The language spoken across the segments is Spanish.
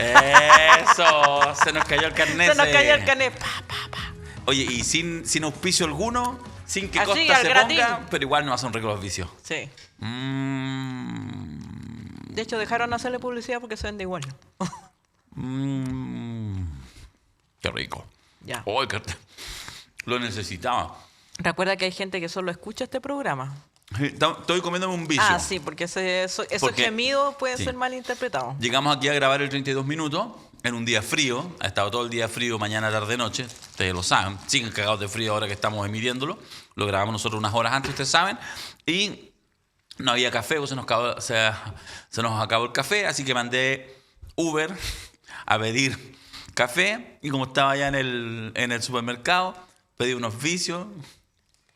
Eso, se nos cayó el carnet. Se nos cayó el carnet. Pa, pa, pa. Oye, y sin auspicio alguno, sin que Así, Costa al se gratín. ponga, pero igual nos hace un rico auspicio. Sí. Mm, De hecho, dejaron hacerle publicidad porque se vende igual. qué rico. Ya. Oh, lo necesitaba. Recuerda que hay gente que solo escucha este programa. Estoy comiéndome un vicio. Ah, sí, porque esos Porque- gemidos pueden sí. ser mal interpretados. Llegamos aquí a grabar el 32 minutos en un día frío. Ha estado todo el día frío, mañana, tarde, noche. Ustedes lo saben. Siguen cagados de frío ahora que estamos emitiéndolo. Lo grabamos nosotros unas horas antes, ustedes saben. Y no había café, o se nos acabó el café. Así que mandé Uber a pedir café. Y como estaba ya en el supermercado, pedí unos vicios.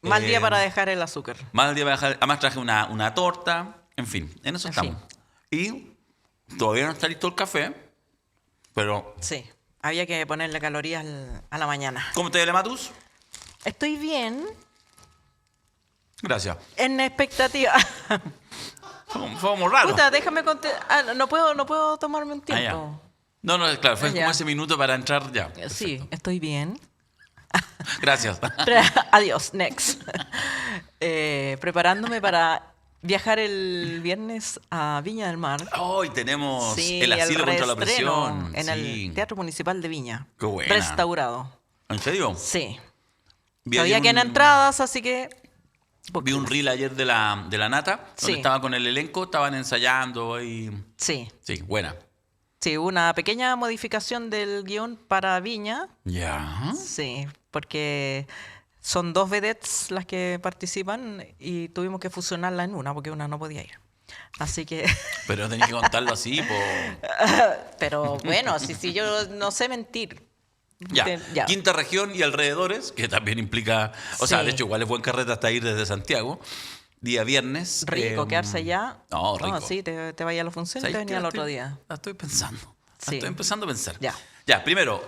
Mal día para dejar el azúcar. Mal día para dejar. Además traje una torta. En fin, en eso En estamos. Y todavía no está listo el café. Pero, Sí, había que ponerle calorías a la mañana. ¿cómo te llama, Matus? Estoy bien, Gracias. en expectativa. Fue como raro. Puta, déjame no puedo tomarme un Ah, ya. tiempo. No, claro, fue Ya. como ese minuto para entrar ya. Sí, estoy bien. Gracias. Adiós, next. Preparándome para viajar el viernes a Viña del Mar. Hoy tenemos Sí, el asilo contra la reestreno presión. en Sí. el Teatro Municipal de Viña. Qué buena. Restaurado. ¿En serio? Sí. Vi Todavía ayer quedan entradas, así que... Vi un reel ayer de la Nata, donde Sí. estaba con el elenco, estaban ensayando y... Sí. Sí, buena. Sí, hubo una pequeña modificación del guión para Viña. Ya. Sí, porque son 2 vedettes las que participan y tuvimos que fusionarla en una porque una no podía ir. Así que, Pero tenía que contarlo así, po. pero bueno, si yo no sé mentir. Ya. Ya. Quinta región y alrededores, que también implica... O sea, Sí. de hecho, igual es buen carrete hasta ir desde Santiago. Día viernes. Rico, quedarse allá. No, rico. Sí, te vaya a la función y ¿Sabes te qué? venía al La otro estoy- día. La estoy pensando. Sí. Estoy empezando a pensar. Ya. Ya, primero,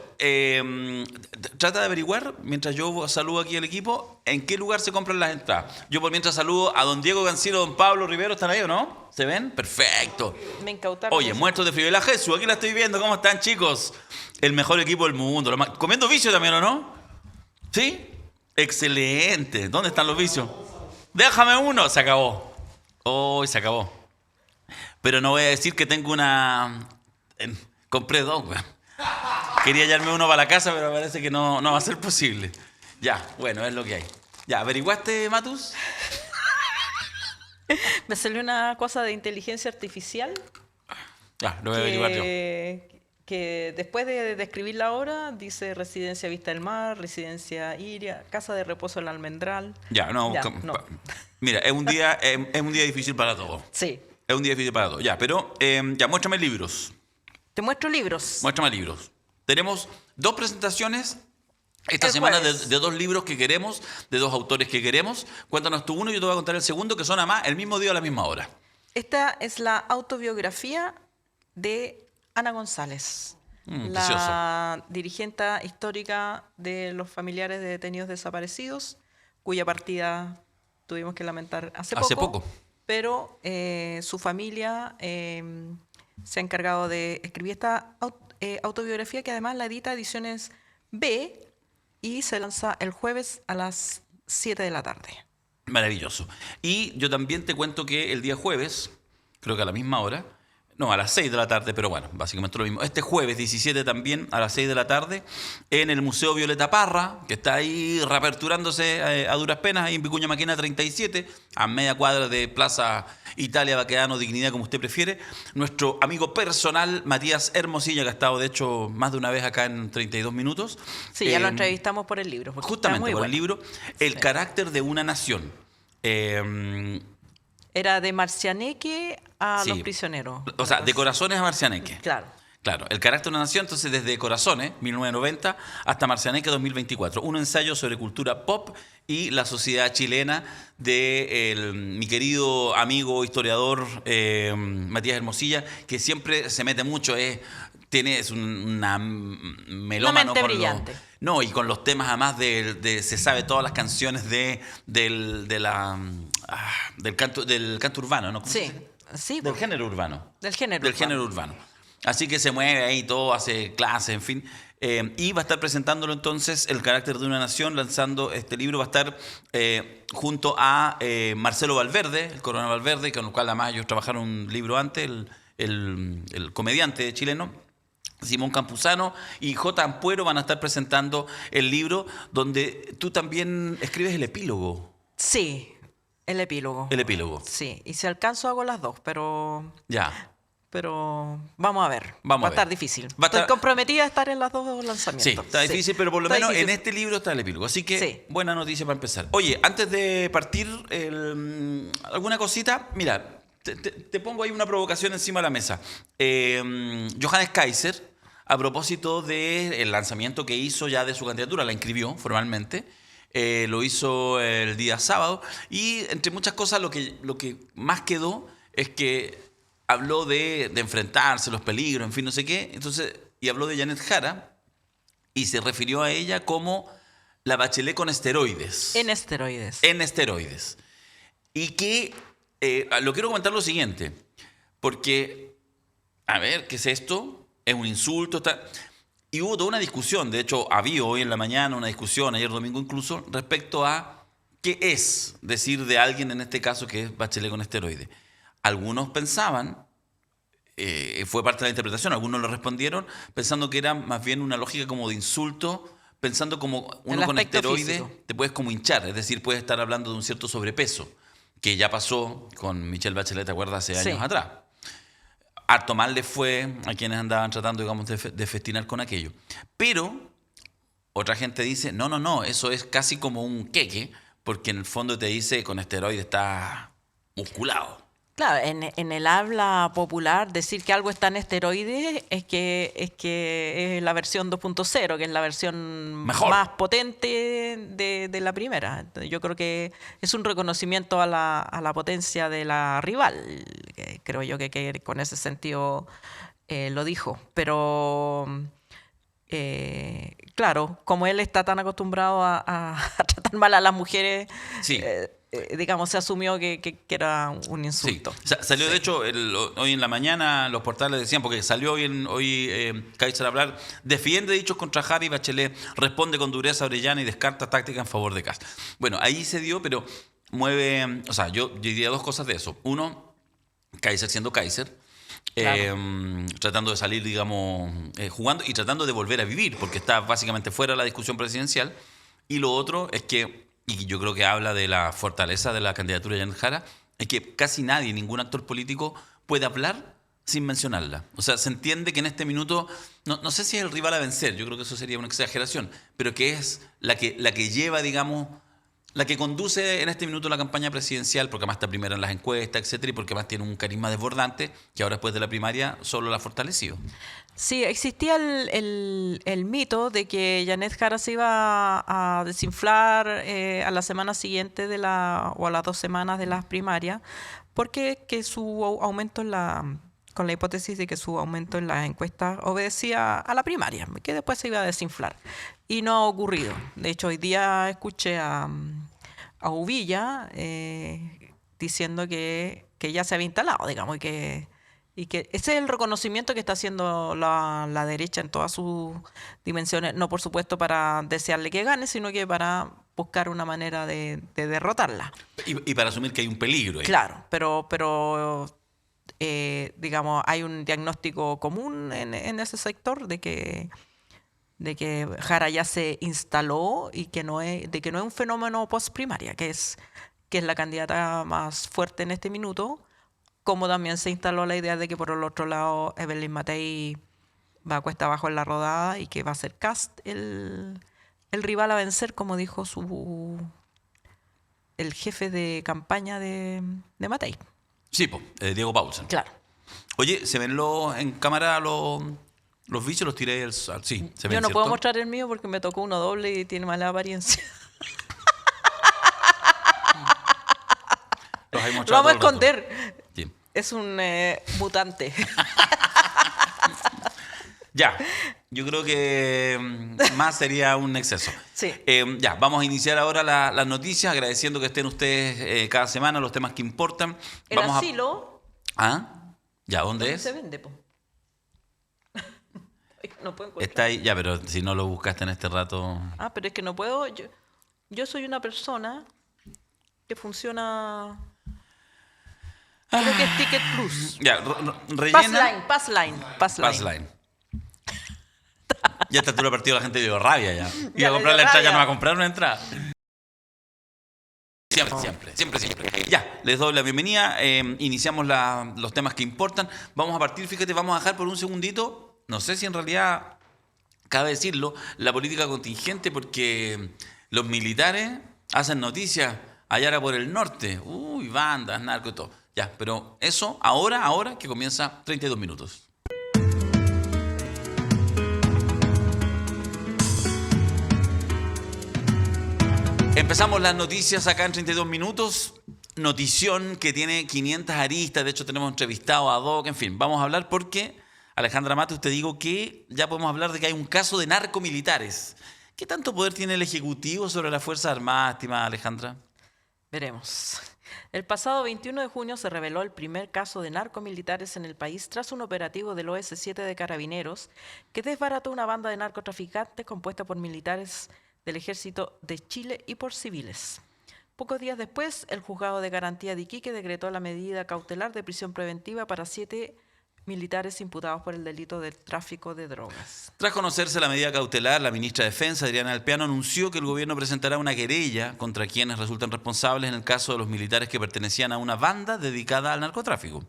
trata de averiguar, mientras yo saludo aquí al equipo, en qué lugar se compran las entradas. Yo por mientras saludo a don Diego Cancino, don Pablo Rivero, ¿están ahí o no? ¿Se ven? Perfecto. Me incautaron. Oye, eso. muertos de frío. Y la Jesús, aquí la estoy viendo. ¿Cómo están, chicos? El mejor equipo del mundo. Comiendo vicio también, ¿o no? ¿Sí? Excelente. ¿Dónde están los vicios? Déjame uno. Se acabó. Hoy se acabó. Pero no voy a decir que tengo una... compré 2, güey. Quería hallarme uno para la casa, pero parece que no va a ser posible. Ya, bueno, es lo que hay. Ya, ¿averiguaste, Matus? Me salió una cosa de inteligencia artificial Ya, lo voy a averiguar yo. que después de describir la obra dice residencia Vista del Mar, residencia Iria, casa de reposo El Almendral. Ya, no. Ya, no. Mira, es un día difícil para todos. Sí. Es un día difícil para todos. Ya, pero ya, muéstrame libros. Te muestro libros. Muéstrame libros. Tenemos 2 presentaciones esta El semana jueves. de 2 libros que queremos, de 2 autores que queremos. Cuéntanos tú uno y yo te voy a contar el segundo, que son además el mismo día a la misma hora. Esta es la autobiografía de Ana González, la dirigente histórica de los familiares de detenidos desaparecidos, cuya partida tuvimos que lamentar hace poco. Pero su familia se ha encargado de escribir esta autobiografía, que además la edita Ediciones B y se lanza el jueves a las 7 de la tarde. Maravilloso. Y yo también te cuento que el día jueves, creo que a la misma hora, no, a las 6 de la tarde, pero bueno, básicamente lo mismo. Este jueves 17 también, a las 6 de la tarde, en el Museo Violeta Parra, que está ahí reaperturándose a duras penas, ahí en Vicuña Maquena 37, a media cuadra de Plaza Italia, Baquedano, Dignidad, como usted prefiere. Nuestro amigo personal, Matías Hermosilla, que ha estado, de hecho, más de una vez acá en 32 minutos. Sí, ya lo entrevistamos por el libro. porque está Justamente muy por el bueno. libro, El Sí. carácter de una nación. Era de Marcianeque a Sí. Los Prisioneros. O sea, de Corazones a Marcianeque. Claro. Claro, El carácter de una nación, entonces desde Corazones, 1990, hasta Marcianeque, 2024. Un ensayo sobre cultura pop y la sociedad chilena de mi querido amigo historiador Matías Hermosilla, que siempre se mete mucho, es una melómano mente con brillante. no, y con los temas además se sabe todas las canciones del canto urbano, ¿no? ¿Cómo se Sí. dice? Sí, Del género urbano. del género. Del urbano. género urbano. Así que se mueve ahí todo, hace clases, en fin. Y va a estar presentándolo entonces El carácter de una nación, lanzando este libro. Va a estar junto a Marcelo Valverde, el coronel Valverde, con el cual además ellos trabajaron un libro antes, el comediante chileno. Simón Campuzano y J. Ampuero van a estar presentando el libro donde tú también escribes el epílogo. Sí, el epílogo. El epílogo. Sí, y si alcanzo hago las dos, pero Ya. vamos a ver. Vamos va a a estar ver. difícil. Va a estar- Estoy comprometida a estar en los dos lanzamientos. Sí, está difícil, pero por lo Está menos difícil. en este libro está el epílogo. Así que Sí. buena noticia para empezar. Oye, antes de partir, alguna cosita, mira, te pongo ahí una provocación encima de la mesa. Johannes Kaiser, a propósito del lanzamiento que hizo ya de su candidatura, la inscribió formalmente. Lo hizo el día sábado y entre muchas cosas lo que más quedó es que habló de enfrentarse, los peligros, en fin, no sé qué. Entonces, y habló de Janet Jara y se refirió a ella como la Bachelet con esteroides. En esteroides. En esteroides. Y que lo quiero comentar lo siguiente, porque, a ver, ¿qué es esto? Es un insulto. Y hubo toda una discusión, de hecho, había hoy en la mañana una discusión, ayer domingo incluso, respecto a qué es decir de alguien, en este caso, que es Bachelet con esteroides. Algunos pensaban, fue parte de la interpretación, algunos lo respondieron pensando que era más bien una lógica como de insulto, pensando como uno El con aspecto esteroides físico. te puedes como hinchar, es decir, puedes estar hablando de un cierto sobrepeso, que ya pasó con Michelle Bachelet, ¿te acuerdas? Hace Sí. años atrás. Harto mal les fue a quienes andaban tratando, digamos, de festinar con aquello. Pero otra gente dice, no, eso es casi como un queque, porque en el fondo te dice con esteroides está musculado. Claro, en el habla popular decir que algo está en esteroides es la versión 2.0, que es la versión Mejor. más potente de la primera. Entonces, yo creo que es un reconocimiento a la potencia de la rival. Creo yo que con ese sentido lo dijo. Pero claro, como él está tan acostumbrado a tratar mal a las mujeres, Sí. digamos, se asumió que era un Sí, insulto. salió de hecho hoy en la mañana los portales decían, porque salió hoy Kaiser a hablar, defiende dichos contra Jara y Bachelet, responde con dureza a Orellana y descarta táctica en favor de Kast. Bueno, ahí se dio, pero mueve, o sea, yo diría dos cosas de eso. Uno, Kaiser siendo Kaiser, Claro. tratando de salir, digamos, jugando y tratando de volver a vivir, porque está básicamente fuera de la discusión presidencial. Y lo otro es que, y yo creo que habla de la fortaleza de la candidatura de Janet Jara, es que casi nadie, ningún actor político puede hablar sin mencionarla. O sea, se entiende que en este minuto, no sé si es el rival a vencer, yo creo que eso sería una exageración, pero que es la que lleva, digamos, la que conduce en este minuto la campaña presidencial, porque además está primera en las encuestas, etcétera, y porque además tiene un carisma desbordante que ahora después de la primaria solo la ha fortalecido. Sí, existía el mito de que Janet Jara se iba a desinflar a la semana siguiente o a las 2 semanas de las primarias, porque que su aumento con la hipótesis de que su aumento en las encuestas obedecía a la primaria, que después se iba a desinflar. Y no ha ocurrido. De hecho, hoy día escuché a Uvilla diciendo que ya se había instalado, digamos, y que ese es el reconocimiento que está haciendo la derecha en todas sus dimensiones, no por supuesto para desearle que gane, sino que para buscar una manera de derrotarla. Y para asumir que hay un peligro ahí. Claro, pero digamos, hay un diagnóstico común en ese sector de que Jara ya se instaló y que no es un fenómeno post-primaria, que es la candidata más fuerte en este minuto, como también se instaló la idea de que por el otro lado Evelyn Matei va a cuesta abajo en la rodada y que va a ser Kast el rival a vencer, como dijo el jefe de campaña de Matei. Sí, Diego Paulsen. Claro. Oye, ¿se ven en cámara los bichos? Los tiré sí, se ven, Yo no puedo ¿cierto? mostrar el mío porque me tocó uno doble y tiene mala apariencia. Los hay Lo mostrado vamos a todo el rato. esconder. Sí. Es un mutante. Ya, yo creo que más sería un exceso. Sí. Ya, vamos a iniciar ahora las noticias, agradeciendo que estén ustedes cada semana, los temas que importan. El Vamos asilo ¿Ah? ¿Ya dónde también es? se vende, po. No puedo Está encontrar. ahí, ya, pero si no lo buscaste en este rato. Ah, pero es que no puedo. Yo soy una persona que funciona. Creo que es Ticket Plus. Ya, rellena. Passline. Passline. Ya a esta altura del partido la gente dio rabia ya. Ya Iba a le comprar dio la entrada, ya rabia. no va a comprar una entrada. Siempre. Ya, les doy la bienvenida. Iniciamos los temas que importan. Vamos a partir, fíjate, vamos a dejar por un segundito, no sé si en realidad cabe decirlo, la política contingente, porque los militares hacen noticias allá por el norte. Uy, bandas, narco y todo. Ya, pero eso ahora que comienza 32 minutos. Empezamos las noticias acá en 32 minutos. Notición que tiene 500 aristas. De hecho, tenemos entrevistado a Doc. En fin, vamos a hablar porque, Alejandra Matos, te digo que ya podemos hablar de que hay un caso de narcomilitares. ¿Qué tanto poder tiene el Ejecutivo sobre las Fuerzas Armadas, estimada Alejandra? Veremos. El pasado 21 de junio se reveló el primer caso de narcomilitares en el país tras un operativo del OS-7 de Carabineros que desbarató una banda de narcotraficantes compuesta por militares del Ejército de Chile y por civiles. Pocos días después, el Juzgado de Garantía de Iquique decretó la medida cautelar de prisión preventiva para 7 militares imputados por el delito de tráfico de drogas. Tras conocerse la medida cautelar, la ministra de Defensa, Adriana Alpeano, anunció que el gobierno presentará una querella contra quienes resultan responsables en el caso de los militares que pertenecían a una banda dedicada al narcotráfico.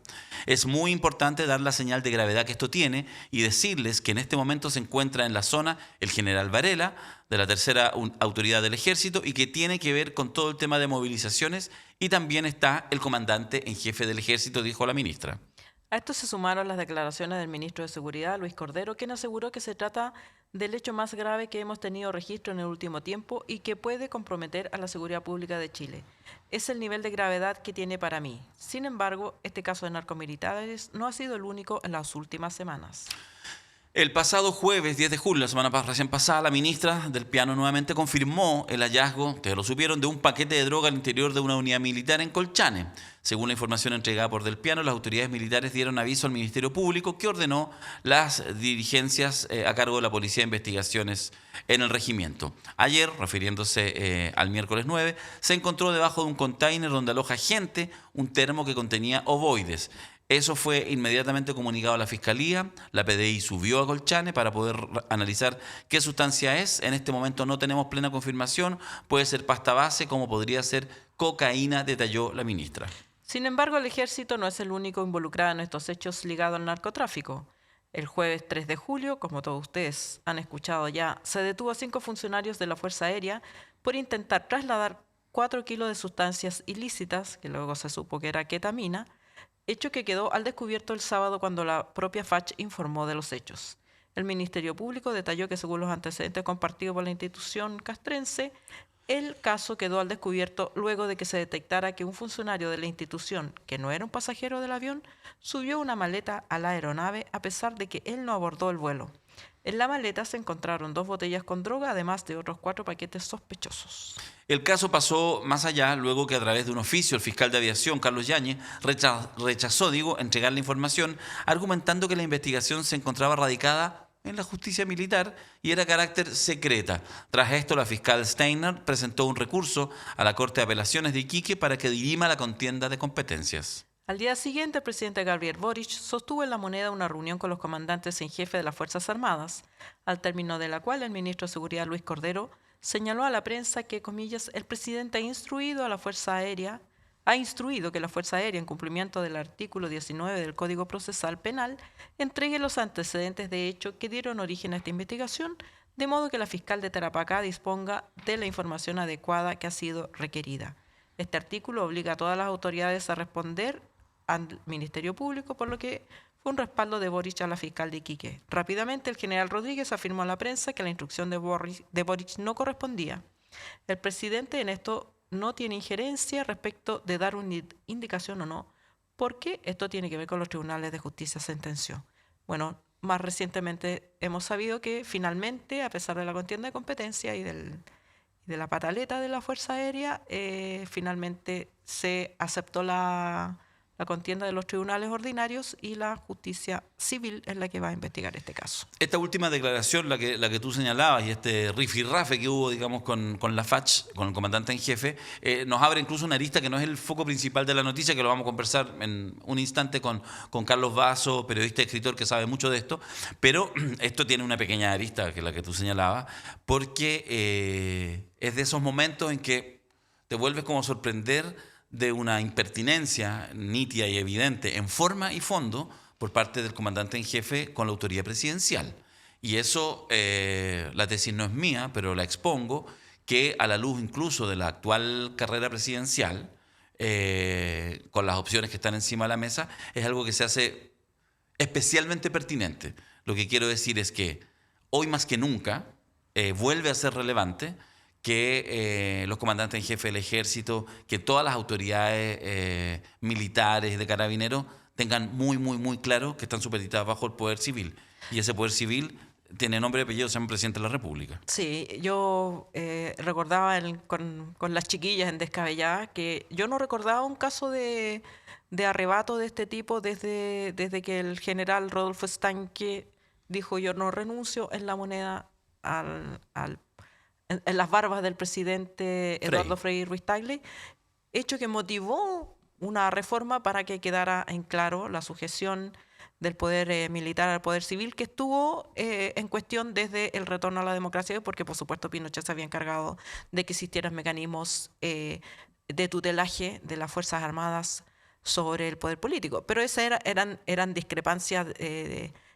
Es muy importante dar la señal de gravedad que esto tiene y decirles que en este momento se encuentra en la zona el general Varela, de la tercera autoridad del ejército, y que tiene que ver con todo el tema de movilizaciones, y también está el comandante en jefe del ejército, dijo la ministra. A esto se sumaron las declaraciones del ministro de Seguridad, Luis Cordero, quien aseguró que se trata del hecho más grave que hemos tenido registro en el último tiempo y que puede comprometer a la seguridad pública de Chile. Es el nivel de gravedad que tiene para mí. Sin embargo, este caso de narcomilitares no ha sido el único en las últimas semanas. El pasado jueves 10 de julio, la semana recién pasada, la ministra del Piano nuevamente confirmó el hallazgo, ustedes lo supieron, de un paquete de droga al interior de una unidad militar en Colchane. Según la información entregada por Del Piano, las autoridades militares dieron aviso al Ministerio Público, que ordenó las diligencias a cargo de la Policía de Investigaciones en el regimiento. Ayer, refiriéndose al miércoles 9, se encontró debajo de un container donde aloja gente un termo que contenía ovoides. Eso fue inmediatamente comunicado a la Fiscalía. La PDI subió a Colchane para poder analizar qué sustancia es. En este momento no tenemos plena confirmación. Puede ser pasta base, como podría ser cocaína, detalló la ministra. Sin embargo, el ejército no es el único involucrado en estos hechos ligados al narcotráfico. El jueves 3 de julio, como todos ustedes han escuchado ya, se detuvo a 5 funcionarios de la Fuerza Aérea por intentar trasladar 4 kilos de sustancias ilícitas, que luego se supo que era ketamina, hecho que quedó al descubierto el sábado cuando la propia FACH informó de los hechos. El Ministerio Público detalló que según los antecedentes compartidos por la institución castrense, el caso quedó al descubierto luego de que se detectara que un funcionario de la institución, que no era un pasajero del avión, subió una maleta a la aeronave a pesar de que él no abordó el vuelo. En la maleta se encontraron 2 botellas con droga, además de otros 4 paquetes sospechosos. El caso pasó más allá luego que a través de un oficio el fiscal de aviación, Carlos Yáñez, rechazó entregar la información, argumentando que la investigación se encontraba radicada en la justicia militar y era carácter secreta. Tras esto, la fiscal Steiner presentó un recurso a la Corte de Apelaciones de Iquique para que dirima la contienda de competencias. Al día siguiente, el presidente Gabriel Boric sostuvo en La Moneda una reunión con los comandantes en jefe de las Fuerzas Armadas, al término de la cual el ministro de Seguridad, Luis Cordero, señaló a la prensa que, comillas, el presidente ha instruido que la Fuerza Aérea, en cumplimiento del artículo 19 del Código Procesal Penal, entregue los antecedentes de hecho que dieron origen a esta investigación, de modo que la fiscal de Tarapacá disponga de la información adecuada que ha sido requerida. Este artículo obliga a todas las autoridades a responder al Ministerio Público, por lo que fue un respaldo de Boric a la fiscal de Iquique. Rápidamente, el general Rodríguez afirmó a la prensa que la instrucción de Boric no correspondía. El presidente en esto no tiene injerencia respecto de dar una indicación o no, porque esto tiene que ver con los tribunales de justicia, sentenció. Bueno, más recientemente hemos sabido que finalmente, a pesar de la contienda de competencia y de la pataleta de la Fuerza Aérea, finalmente se aceptó la la contienda de los tribunales ordinarios y la justicia civil es la que va a investigar este caso. Esta última declaración, la que tú señalabas, y este rifirrafe que hubo, digamos, con la FACH, con el comandante en jefe, nos abre incluso una arista que no es el foco principal de la noticia, que lo vamos a conversar en un instante con Carlos Vaso, periodista y escritor que sabe mucho de esto, pero esto tiene una pequeña arista, que es la que tú señalabas, porque es de esos momentos en que te vuelves como a sorprender de una impertinencia nítida y evidente en forma y fondo por parte del comandante en jefe con la autoridad presidencial. Y eso, la tesis no es mía, pero la expongo, que a la luz incluso de la actual carrera presidencial, con las opciones que están encima de la mesa, es algo que se hace especialmente pertinente. Lo que quiero decir es que hoy más que nunca vuelve a ser relevante que los comandantes en jefe del ejército, que todas las autoridades militares de carabineros tengan muy claro que están supeditadas bajo el poder civil. Y ese poder civil tiene nombre y apellido, se llama Presidente de la República. Sí, yo recordaba con las chiquillas en Descabellada que yo no recordaba un caso de arrebato de este tipo desde que el general Rodolfo Estanque dijo: yo no renuncio en la moneda en las barbas del presidente Eduardo Frei Ruiz-Tagle, hecho que motivó una reforma para que quedara en claro la sujeción del poder militar al poder civil, que estuvo en cuestión desde el retorno a la democracia, porque por supuesto Pinochet se había encargado de que existieran mecanismos de tutelaje de las Fuerzas Armadas sobre el poder político. Pero esas eran discrepancias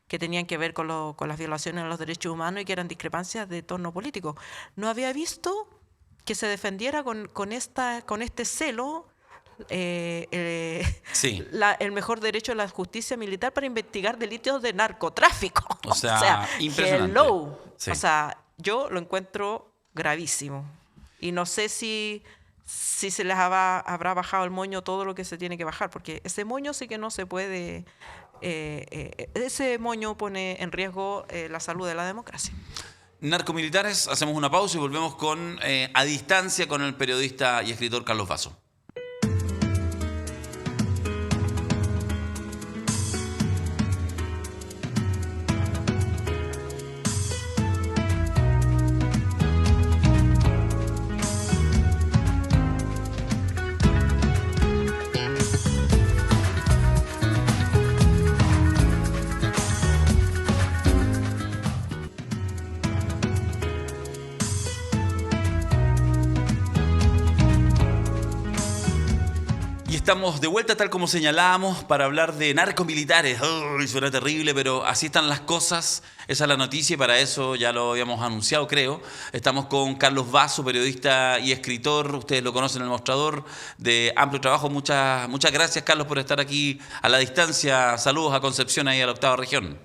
que tenían que ver con las violaciones a los derechos humanos y que eran discrepancias de tono político. No había visto que se defendiera con este celo sí. el mejor derecho de la justicia militar para investigar delitos de narcotráfico. O sea impresionante. Hello. Sí. O sea, yo lo encuentro gravísimo. Y no sé si se les habrá bajado el moño todo lo que se tiene que bajar, porque ese moño sí que no se puede... ese moño pone en riesgo la salud de la democracia. Narcomilitares, hacemos una pausa y volvemos con A Distancia con el periodista y escritor Carlos Vaso. Estamos de vuelta, tal como señalábamos, para hablar de narcomilitares. Suena terrible, pero así están las cosas. Esa es la noticia y para eso ya lo habíamos anunciado, creo. Estamos con Carlos Vaso, periodista y escritor. Ustedes lo conocen en El Mostrador, de amplio trabajo. Muchas gracias, Carlos, por estar aquí a la distancia. Saludos a Concepción, ahí a la 8ª región.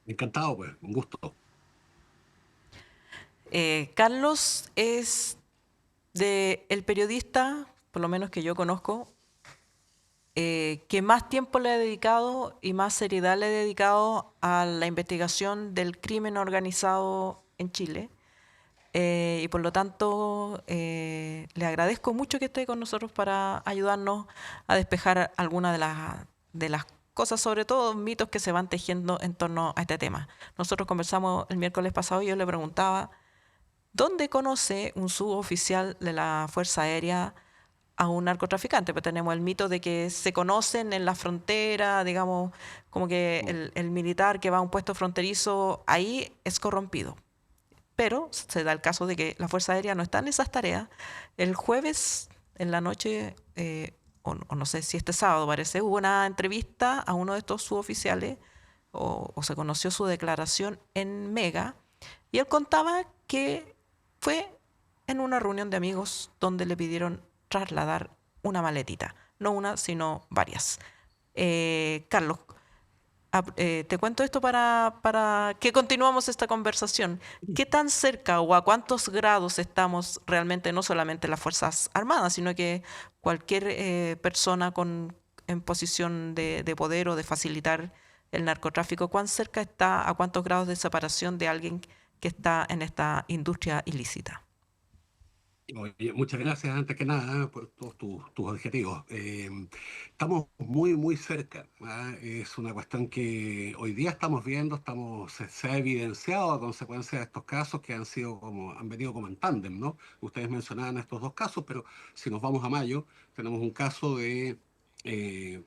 Encantado, pues, un gusto. Carlos es el periodista, por lo menos que yo conozco, que más tiempo le ha dedicado y más seriedad le ha dedicado a la investigación del crimen organizado en Chile. Y por lo tanto, le agradezco mucho que esté con nosotros para ayudarnos a despejar algunas de las cosas, sobre todo mitos que se van tejiendo en torno a este tema. Nosotros conversamos el miércoles pasado y yo le preguntaba, ¿dónde conoce un suboficial de la Fuerza Aérea a un narcotraficante? Pues tenemos el mito de que se conocen en la frontera, digamos, como que el militar que va a un puesto fronterizo ahí es corrompido. Pero se da el caso de que la Fuerza Aérea no está en esas tareas. El jueves en la noche, o no sé si este sábado parece, hubo una entrevista a uno de estos suboficiales, o se conoció su declaración en Mega, y él contaba que fue en una reunión de amigos donde le pidieron trasladar una maletita, no una, sino varias. Carlos, te cuento esto para que continuamos esta conversación. ¿Qué tan cerca o a cuántos grados estamos realmente, no solamente las Fuerzas Armadas, sino que cualquier persona en posición de poder o de facilitar el narcotráfico, cuán cerca está, a cuántos grados de separación de alguien que está en esta industria ilícita? Oye, muchas gracias antes que nada por todos tus objetivos. Estamos muy, muy cerca, ¿ah? Es una cuestión que hoy día estamos viendo, se ha evidenciado a consecuencia de estos casos que han venido como en tándem, ¿no? Ustedes mencionaban estos dos casos, pero si nos vamos a mayo, tenemos un caso de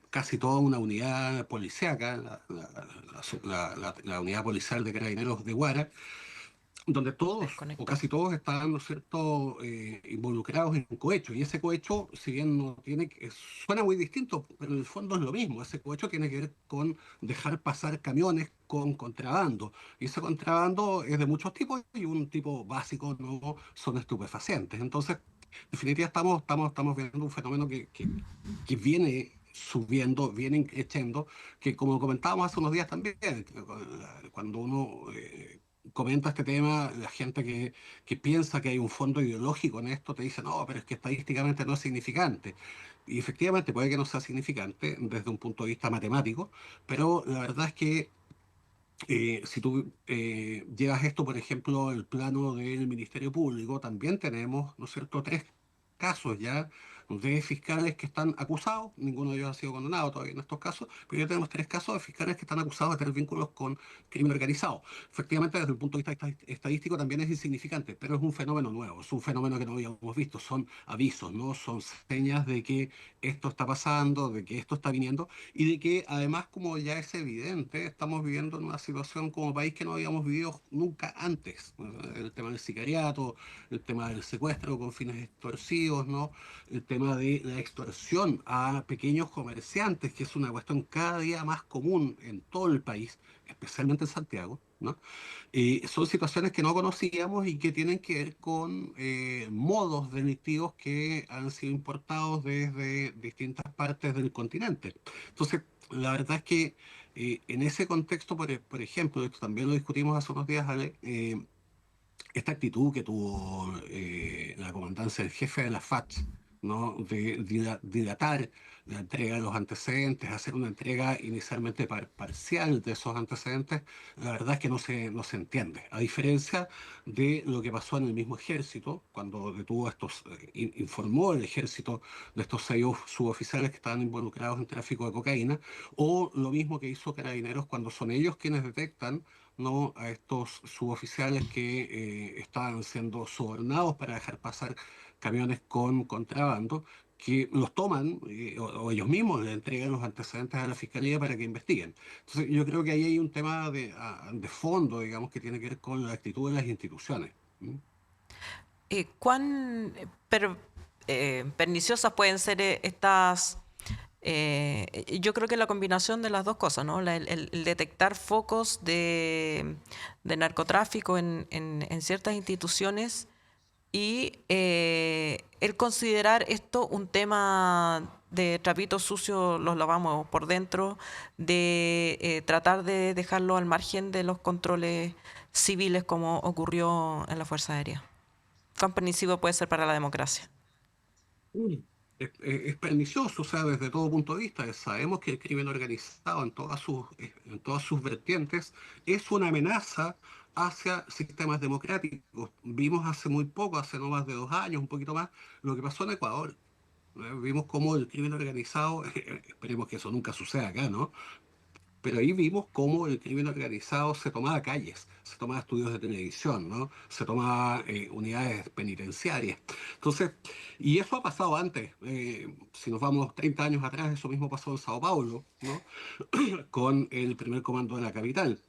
casi toda una unidad policíaca, la unidad policial de Carabineros de Guara, donde todos o Desconectó. casi todos estaban, ¿no es cierto?, involucrados en cohecho. Y ese cohecho, si bien no tiene suena muy distinto, pero en el fondo es lo mismo. Ese cohecho tiene que ver con dejar pasar camiones con contrabando. Y ese contrabando es de muchos tipos y un tipo básico no son estupefacientes. Entonces, en definitiva, estamos viendo un fenómeno que viene subiendo, viene creciendo, que como comentábamos hace unos días también, cuando uno comenta este tema, la gente que piensa que hay un fondo ideológico en esto te dice, no, pero es que estadísticamente no es significante. Y efectivamente puede que no sea significante desde un punto de vista matemático, pero la verdad es que si tú llevas esto, por ejemplo, al plano del Ministerio Público, también tenemos, ¿no es cierto?, tres casos ya de fiscales que están acusados, ninguno de ellos ha sido condenado todavía en estos casos, pero ya tenemos tres casos de fiscales que están acusados de tener vínculos con crimen organizado. Efectivamente, desde el punto de vista estadístico también es insignificante, pero es un fenómeno nuevo, es un fenómeno que no habíamos visto, son avisos, ¿no? Son señas de que esto está pasando, de que esto está viniendo y de que además, como ya es evidente, estamos viviendo en una situación como país que no habíamos vivido nunca antes. El tema del sicariato, el tema del secuestro con fines extorsivos, ¿no? El tema de la extorsión a pequeños comerciantes, que es una cuestión cada día más común en todo el país, especialmente en Santiago, ¿no? Son situaciones que no conocíamos y que tienen que ver con modos delictivos que han sido importados desde distintas partes del continente. Entonces, la verdad es que en ese contexto, por ejemplo, esto también lo discutimos hace unos días, Ale, esta actitud que tuvo la comandancia, el jefe de la FACH, ¿no? De dilatar la entrega de los antecedentes, hacer una entrega inicialmente parcial de esos antecedentes, la verdad es que no se entiende. A diferencia de lo que pasó en el mismo ejército, cuando detuvo a informó el ejército de estos 6 suboficiales que estaban involucrados en tráfico de cocaína, o lo mismo que hizo Carabineros cuando son ellos quienes detectan, ¿no?, a estos suboficiales que estaban siendo sobornados para dejar pasar camiones con contrabando, que los toman o ellos mismos le entregan los antecedentes a la fiscalía para que investiguen. Entonces, yo creo que ahí hay un tema de fondo, digamos, que tiene que ver con la actitud de las instituciones. ¿Mm? ¿Cuán perniciosas pueden ser estas? Yo creo que la combinación de las dos cosas, ¿no? El detectar focos de narcotráfico en ciertas instituciones y el considerar esto un tema de trapitos sucios, los lavamos por dentro, de tratar de dejarlo al margen de los controles civiles como ocurrió en la Fuerza Aérea. ¿Cuán pernicioso puede ser para la democracia? Mm. Es pernicioso, o sea, desde todo punto de vista. Sabemos que el crimen organizado en todas sus vertientes es una amenaza hacia sistemas democráticos. Vimos hace muy poco, hace no más de 2 años, un poquito más, lo que pasó en Ecuador. Vimos cómo el crimen organizado, esperemos que eso nunca suceda acá, ¿no? Pero ahí vimos cómo el crimen organizado se tomaba calles, se tomaba estudios de televisión, ¿no? Se tomaba unidades penitenciarias. Entonces, y eso ha pasado antes. Si nos vamos 30 años atrás, eso mismo pasó en Sao Paulo, ¿no? Con el primer comando de la capital.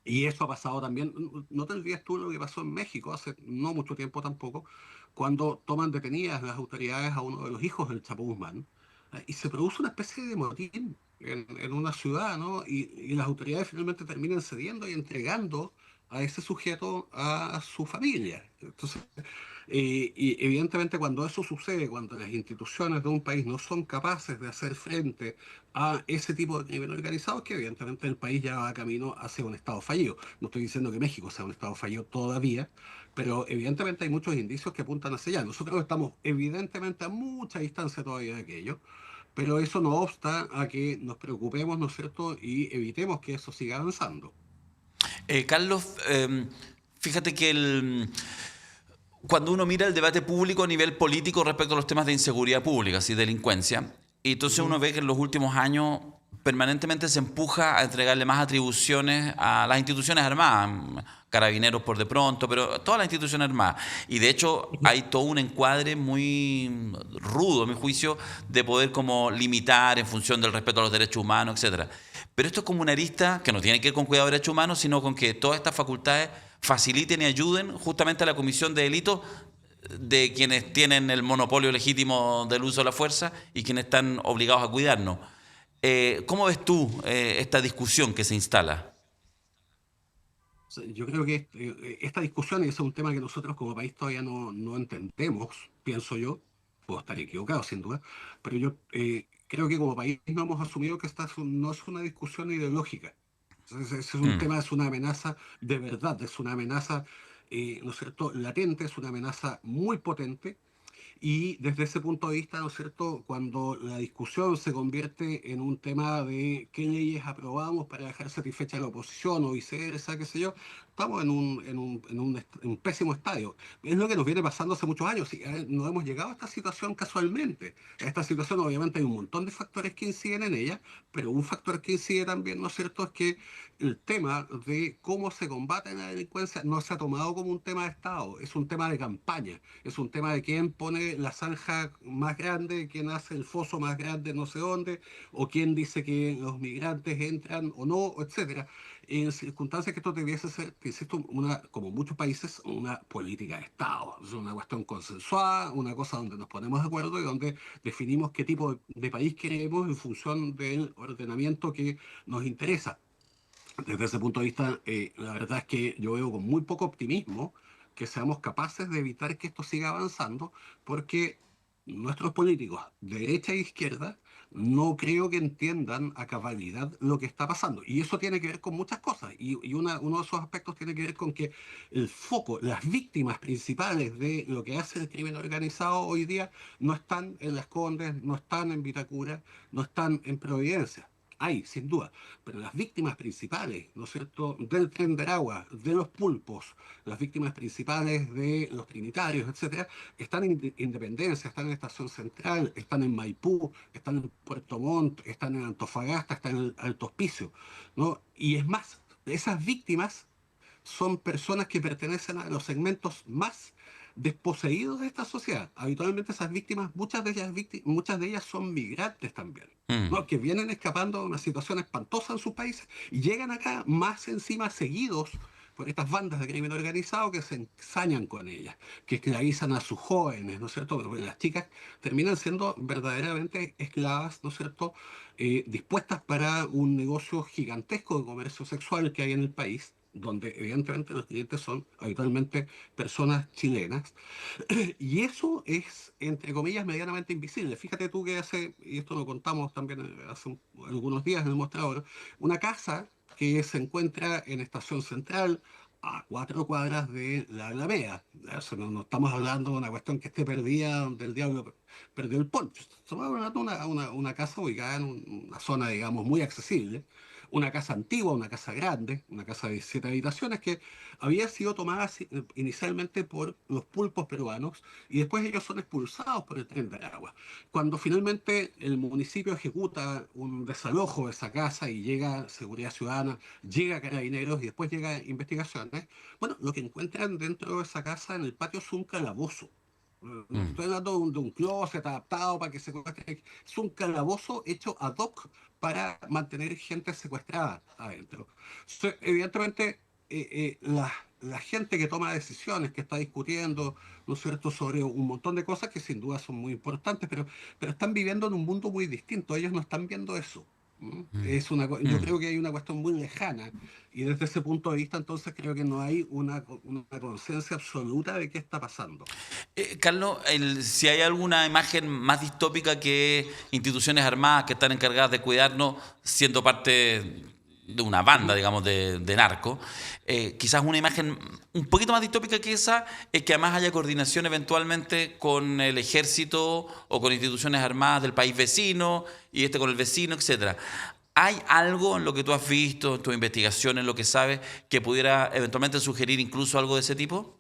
Y eso ha pasado también, no te olvides tú lo que pasó en México hace no mucho tiempo tampoco, cuando toman detenidas las autoridades a uno de los hijos del Chapo Guzmán, y se produce una especie de motín en una ciudad, ¿no? Y las autoridades finalmente terminan cediendo y entregando a ese sujeto a su familia. Entonces, y evidentemente cuando eso sucede, cuando las instituciones de un país no son capaces de hacer frente a ese tipo de crimen organizado, que evidentemente el país ya va camino hacia un estado fallido. No estoy diciendo que México sea un estado fallido todavía, pero evidentemente hay muchos indicios que apuntan hacia allá. Nosotros estamos evidentemente a mucha distancia todavía de aquello, pero eso no obsta a que nos preocupemos, ¿no es cierto?, y evitemos que eso siga avanzando. Carlos, fíjate que cuando uno mira el debate público a nivel político respecto a los temas de inseguridad pública y delincuencia, y entonces uno ve que en los últimos años permanentemente se empuja a entregarle más atribuciones a las instituciones armadas, carabineros por de pronto, pero todas las instituciones armadas. Y de hecho hay todo un encuadre muy rudo, a mi juicio, de poder como limitar en función del respeto a los derechos humanos, etcétera. Pero esto es como una arista que no tiene que ver con cuidado de derechos humanos, sino con que todas estas facultades faciliten y ayuden justamente a la comisión de delitos de quienes tienen el monopolio legítimo del uso de la fuerza y quienes están obligados a cuidarnos. ¿Cómo ves tú esta discusión que se instala? Yo creo que esta discusión, y ese es un tema que nosotros como país todavía no entendemos, pienso yo, puedo estar equivocado sin duda, pero yo creo que como país no hemos asumido que no es una discusión ideológica. Es un Mm. tema, es una amenaza de verdad, es una amenaza, ¿no es cierto?, latente, es una amenaza muy potente. Y desde ese punto de vista, ¿no es cierto?, cuando la discusión se convierte en un tema de qué leyes aprobamos para dejar satisfecha a la oposición o viceversa, qué sé yo, estamos en un pésimo estadio. Es lo que nos viene pasando hace muchos años. Y, no hemos llegado a esta situación casualmente. A esta situación obviamente hay un montón de factores que inciden en ella, pero un factor que incide también, ¿no es cierto?, es que el tema de cómo se combate la delincuencia no se ha tomado como un tema de Estado, es un tema de campaña. Es un tema de quién pone la zanja más grande, quién hace el foso más grande no sé dónde, o quién dice que los migrantes entran o no, etcétera. En circunstancias que esto debiese ser, te insisto, como muchos países, una política de Estado. Es una cuestión consensuada, una cosa donde nos ponemos de acuerdo y donde definimos qué tipo de país queremos en función del ordenamiento que nos interesa. Desde ese punto de vista, la verdad es que yo veo con muy poco optimismo que seamos capaces de evitar que esto siga avanzando, porque nuestros políticos, de derecha e izquierda, no creo que entiendan a cabalidad lo que está pasando. Y eso tiene que ver con muchas cosas. Y uno de esos aspectos tiene que ver con que el foco, las víctimas principales de lo que hace el crimen organizado hoy día no están en Las Condes, no están en Vitacura, no están en Providencia. Hay, sin duda, pero las víctimas principales, ¿no es cierto?, del Tren de Aragua, de los pulpos, las víctimas principales de los trinitarios, etcétera, están en Independencia, están en Estación Central, están en Maipú, están en Puerto Montt, están en Antofagasta, están en el Alto Hospicio, ¿no? Y es más, esas víctimas son personas que pertenecen a los segmentos más desposeídos de esta sociedad. Habitualmente esas víctimas, muchas de ellas son migrantes también, Mm. ¿no?, que vienen escapando de una situación espantosa en sus países y llegan acá más encima seguidos por estas bandas de crimen organizado que se ensañan con ellas, que esclavizan a sus jóvenes, ¿no es cierto? Porque las chicas terminan siendo verdaderamente esclavas, ¿no es cierto?, dispuestas para un negocio gigantesco de comercio sexual que hay en el país, donde evidentemente los clientes son habitualmente personas chilenas, y eso es, entre comillas, medianamente invisible. Fíjate tú que y esto lo contamos también hace algunos días en el mostrador, una casa que se encuentra en Estación Central, a 4 cuadras de la Alameda. Eso no estamos hablando de una cuestión que esté perdida, donde el diablo perdió el poncho. Estamos hablando de una casa ubicada en una zona, digamos, muy accesible, una casa antigua, una casa grande, una casa de 7 habitaciones que había sido tomada inicialmente por los pulpos peruanos y después ellos son expulsados por el Tren de Aragua. Cuando finalmente el municipio ejecuta un desalojo de esa casa y llega Seguridad Ciudadana, llega Carabineros y después llega Investigaciones, bueno, lo que encuentran dentro de esa casa en el patio es un calabozo. No Mm. estoy hablando de un closet adaptado para que se encuentre. Es un calabozo hecho ad hoc para mantener gente secuestrada adentro. Evidentemente, la gente que toma decisiones, que está discutiendo, ¿no es cierto?, sobre un montón de cosas que sin duda son muy importantes, pero están viviendo en un mundo muy distinto. Ellos no están viendo eso. ¿Mm? Yo Mm. creo que hay una cuestión muy lejana y desde ese punto de vista entonces creo que no hay una conciencia absoluta de qué está pasando. Carlos, si hay alguna imagen más distópica que instituciones armadas que están encargadas de cuidarnos, siendo parte de una banda, Ujú. digamos, de narco, quizás una imagen un poquito más distópica que esa es que además haya coordinación eventualmente con el ejército o con instituciones armadas del país vecino y con el vecino, etcétera. ¿Hay algo en lo que tú has visto, en tus investigaciones, en lo que sabes, que pudiera eventualmente sugerir incluso algo de ese tipo?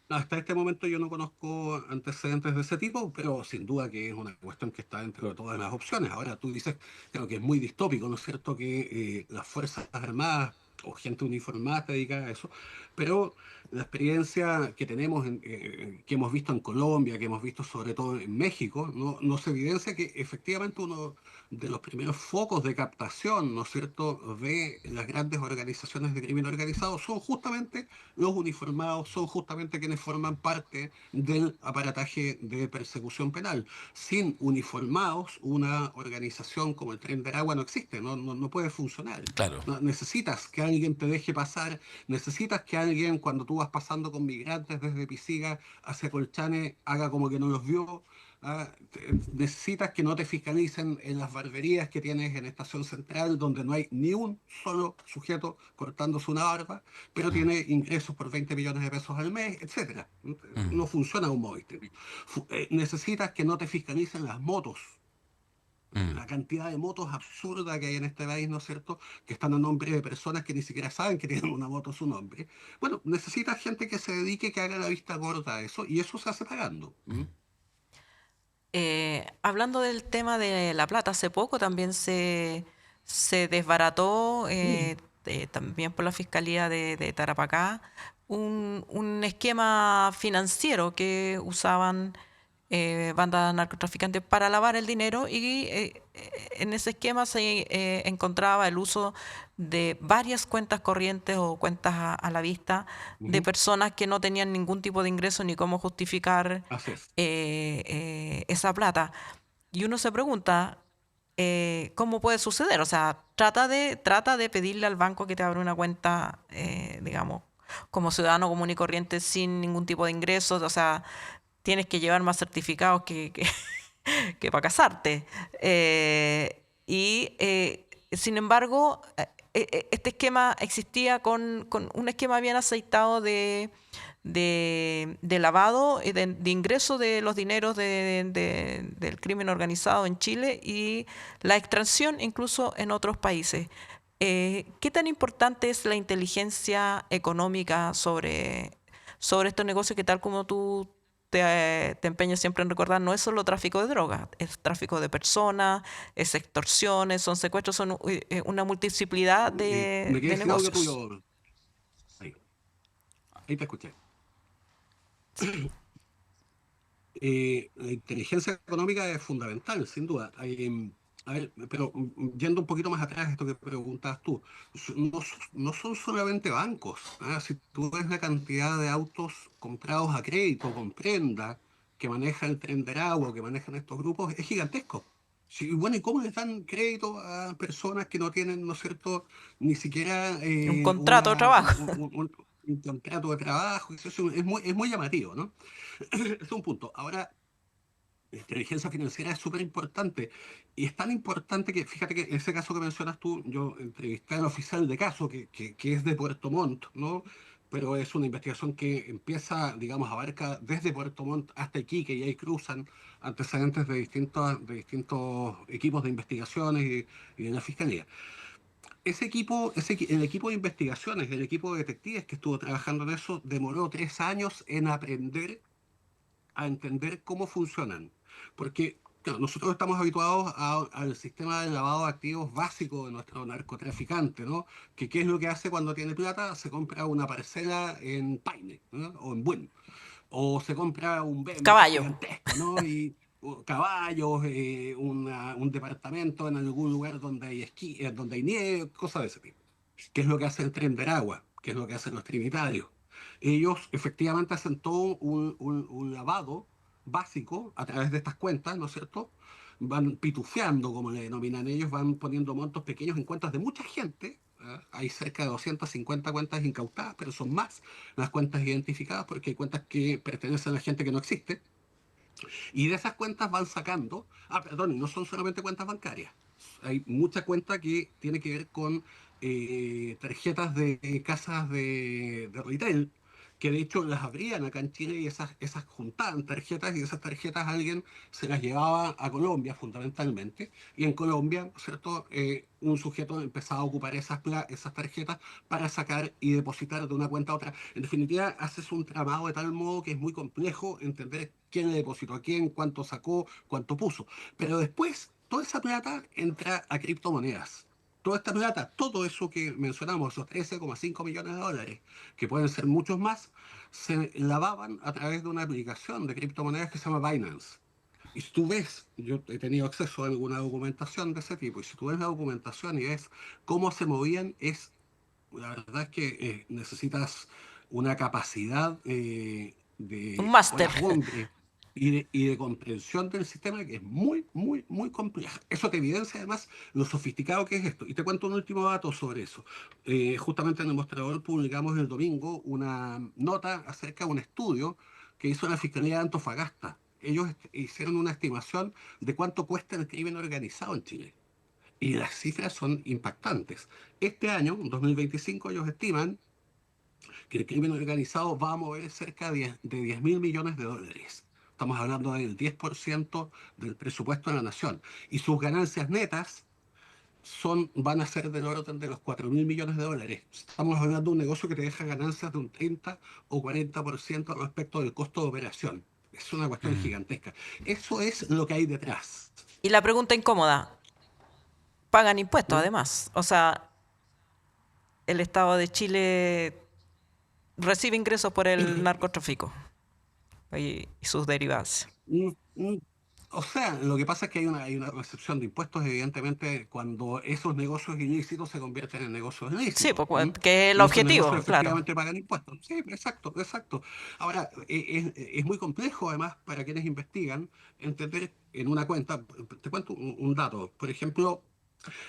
Hasta este momento yo no conozco antecedentes de ese tipo, pero sin duda que es una cuestión que está dentro de todas las opciones. Ahora tú dices, creo que es muy distópico, ¿no es cierto?, que las Fuerzas Armadas o gente uniformada se dedica a eso, pero la experiencia que tenemos, que hemos visto en Colombia, que hemos visto sobre todo en México, nos evidencia que efectivamente uno de los primeros focos de captación, ¿no es cierto?, de las grandes organizaciones de crimen organizado son justamente los uniformados, son justamente quienes forman parte del aparataje de persecución penal. Sin uniformados, una organización como el Tren de Aragua no existe, no puede funcionar. Claro. Necesitas que alguien te deje pasar, necesitas que alguien, cuando tú vas pasando con migrantes desde Pisiga hacia Colchane, haga como que no los vio. Necesitas que no te fiscalicen en las barberías que tienes en Estación Central, donde no hay ni un solo sujeto cortándose una barba, pero Mm, tiene ingresos por 20 millones de pesos al mes, etcétera. mm, No funciona un Movistar. Necesitas que no te fiscalicen las motos. mm. La cantidad de motos absurda que hay en este país, ¿no es cierto?, que están a nombre de personas que ni siquiera saben que tienen una moto a su nombre. Bueno, necesitas gente que se dedique, que haga la vista gorda a eso, y eso se hace pagando. Hablando del tema de La Plata, hace poco también se desbarató, también por la Fiscalía de Tarapacá, un esquema financiero que usaban bandas narcotraficantes para lavar el dinero y en ese esquema se encontraba el uso de varias cuentas corrientes o cuentas a la vista de Ujú. personas que no tenían ningún tipo de ingreso ni cómo justificar Así es. esa plata. Y uno se pregunta, ¿cómo puede suceder? O sea, trata de pedirle al banco que te abra una cuenta, digamos, como ciudadano común y corriente sin ningún tipo de ingresos. O sea, tienes que llevar más certificados que para casarte. Sin embargo, este esquema existía con un esquema bien aceitado de lavado y de ingreso de los dineros del crimen organizado en Chile y la extracción incluso en otros países. ¿Qué tan importante es la inteligencia económica sobre estos negocios que, tal como tú te empeñas siempre en recordar, no es solo tráfico de drogas, es tráfico de personas, es extorsiones, son secuestros, son una multiplicidad Me quedé de sin audio negocios? tuyo. Ahí, ahí te escuché. Sí. La inteligencia económica es fundamental, sin duda. A ver, pero yendo un poquito más atrás, esto que preguntas tú, no son solamente bancos. Si tú ves la cantidad de autos comprados a crédito, con prenda, que maneja el Tren de Aragua, que manejan estos grupos, es gigantesco. Sí, bueno, ¿y cómo les dan crédito a personas que no tienen, ¿no es cierto?, ni siquiera Un contrato de trabajo. un contrato de trabajo? Eso es muy llamativo, ¿no? Es un punto. Ahora, la inteligencia financiera es súper importante. Y es tan importante que, fíjate que en ese caso que mencionas tú, yo entrevisté al oficial de caso, que es de Puerto Montt, ¿no? Pero es una investigación que empieza, digamos, abarca desde Puerto Montt hasta Iquique, y ahí cruzan antecedentes de distintos equipos de investigaciones y de la fiscalía. El equipo de investigaciones, el equipo de detectives que estuvo trabajando en eso, demoró 3 años en aprender a entender cómo funcionan. Porque claro, nosotros estamos habituados al sistema de lavado de activos básico de nuestro narcotraficante, ¿no? Que qué es lo que hace cuando tiene plata: se compra una parcela en Paine, ¿no?, o en Buen, o se compra un BM Caballo. gigantesco, ¿no? Y caballos, un departamento en algún lugar donde hay esquí, donde hay nieve, cosas de ese tipo. ¿Qué es lo que hace el Tren de Aragua? ¿Qué es lo que hacen los trinitarios? Ellos efectivamente hacen todo un lavado básico a través de estas cuentas, ¿no es cierto? Van pitufeando, como le denominan ellos, van poniendo montos pequeños en cuentas de mucha gente. Hay cerca de 250 cuentas incautadas, pero son más las cuentas identificadas, porque hay cuentas que pertenecen a la gente que no existe. Y de esas cuentas van sacando, perdón, y no son solamente cuentas bancarias. Hay mucha cuenta que tiene que ver con tarjetas de casas de retail, que de hecho las abrían acá en Chile y esas juntaban tarjetas y esas tarjetas alguien se las llevaba a Colombia fundamentalmente y en Colombia, ¿no es cierto? Un sujeto empezaba a ocupar esas tarjetas para sacar y depositar de una cuenta a otra. En definitiva, haces un tramado de tal modo que es muy complejo entender quién le depositó a quién, cuánto sacó, cuánto puso. Pero después, toda esa plata entra a criptomonedas. Toda esta plata, todo eso que mencionamos, esos 13,5 millones de dólares, que pueden ser muchos más, se lavaban a través de una aplicación de criptomonedas que se llama Binance. Y si tú ves, yo he tenido acceso a alguna documentación de ese tipo, y si tú ves la documentación y ves cómo se movían, la verdad es que necesitas una capacidad Un de máster. horas hombre y de comprensión del sistema que es muy, muy, muy compleja. Eso te evidencia además lo sofisticado que es esto. Y te cuento un último dato sobre eso. Justamente en el mostrador publicamos el domingo una nota acerca de un estudio que hizo la Fiscalía de Antofagasta. Ellos hicieron una estimación de cuánto cuesta el crimen organizado en Chile. Y las cifras son impactantes. Este año, 2025, ellos estiman que el crimen organizado va a mover cerca de 10 mil millones de dólares. Estamos hablando del 10% del presupuesto de la nación. Y sus ganancias netas van a ser del orden de los 4 mil millones de dólares. Estamos hablando de un negocio que te deja ganancias de un 30 o 40% respecto del costo de operación. Es una cuestión gigantesca. Eso es lo que hay detrás. Y la pregunta incómoda, pagan impuestos ¿Mm? además. O sea, el Estado de Chile recibe ingresos por el narcotráfico y sus derivados. Mm, mm. O sea, lo que pasa es que hay una recepción de impuestos, evidentemente, cuando esos negocios ilícitos se convierten en negocios Sí, ilícitos. pues, que es el Y esos negocios objetivo, claro. efectivamente pagan impuestos. Sí, exacto, exacto. Ahora, es muy complejo, además, para quienes investigan, entender en una cuenta. Te cuento un dato. Por ejemplo,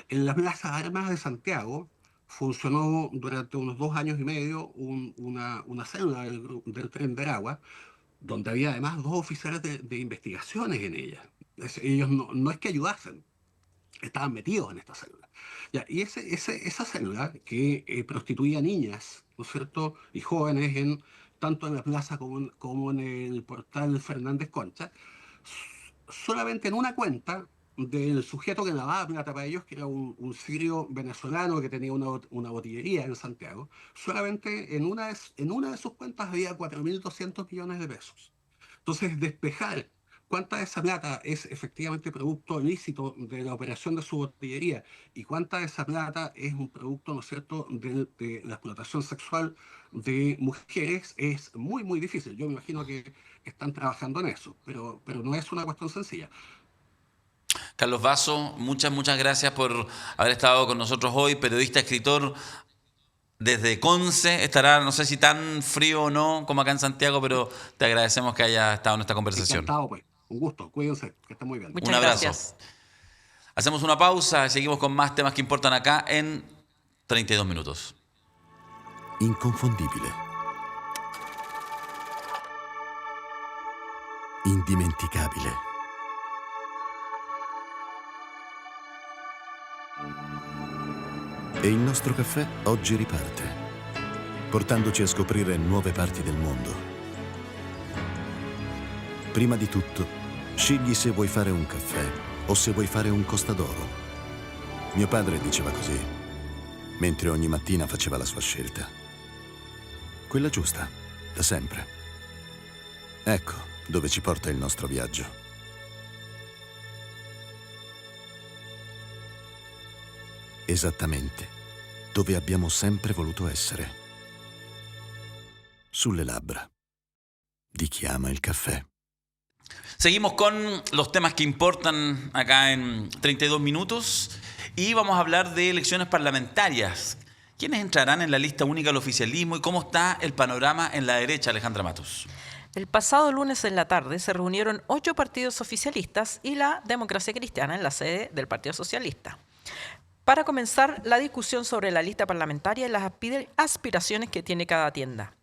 en la Plaza Armas de Santiago funcionó durante unos 2 años y medio una célula del Tren de Aragua donde había además dos oficiales de investigaciones en ella. Ellos no es que ayudasen, estaban metidos en esta célula. Ya, y esa célula que prostituía niñas, ¿no es cierto?, y jóvenes tanto en la plaza como en el portal Fernández Concha, solamente en una cuenta del sujeto que lavaba plata para ellos, que era un sirio venezolano que tenía una botillería en Santiago, solamente en una de sus cuentas había 4.200 millones de pesos. Entonces, despejar cuánta de esa plata es efectivamente producto ilícito de la operación de su botillería y cuánta de esa plata es un producto, ¿no es cierto?, de la explotación sexual de mujeres es muy, muy difícil. Yo me imagino que están trabajando en eso, pero no es una cuestión sencilla. Carlos Vaso, muchas gracias por haber estado con nosotros hoy, periodista, escritor desde Conce. Estará, no sé si tan frío o no como acá en Santiago, pero te agradecemos que haya estado en esta conversación. Encantado, pues. Un gusto. Cuídense, que estén muy bien. Un Muchas abrazo. gracias. Hacemos una pausa y seguimos con más temas que importan acá en 32 minutos. Inconfondibile. Indimenticabile. E il nostro caffè oggi riparte, portandoci a scoprire nuove parti del mondo. Prima di tutto, scegli se vuoi fare un caffè o se vuoi fare un costadoro. Mio padre diceva così, mentre ogni mattina faceva la sua scelta. Quella giusta, da sempre. Ecco dove ci porta il nostro viaggio. Esattamente dove abbiamo sempre voluto essere. Sulle labbra di chi ama il caffè. Seguimos con los temas que importan acá en 32 minutos y vamos a hablar de elecciones parlamentarias. ¿Quiénes entrarán en la lista única del oficialismo y cómo está el panorama en la derecha, Alejandra Matos? El pasado lunes en la tarde se reunieron 8 partidos oficialistas y la Democracia Cristiana en la sede del Partido Socialista para comenzar la discusión sobre la lista parlamentaria y las aspiraciones que tiene cada tienda.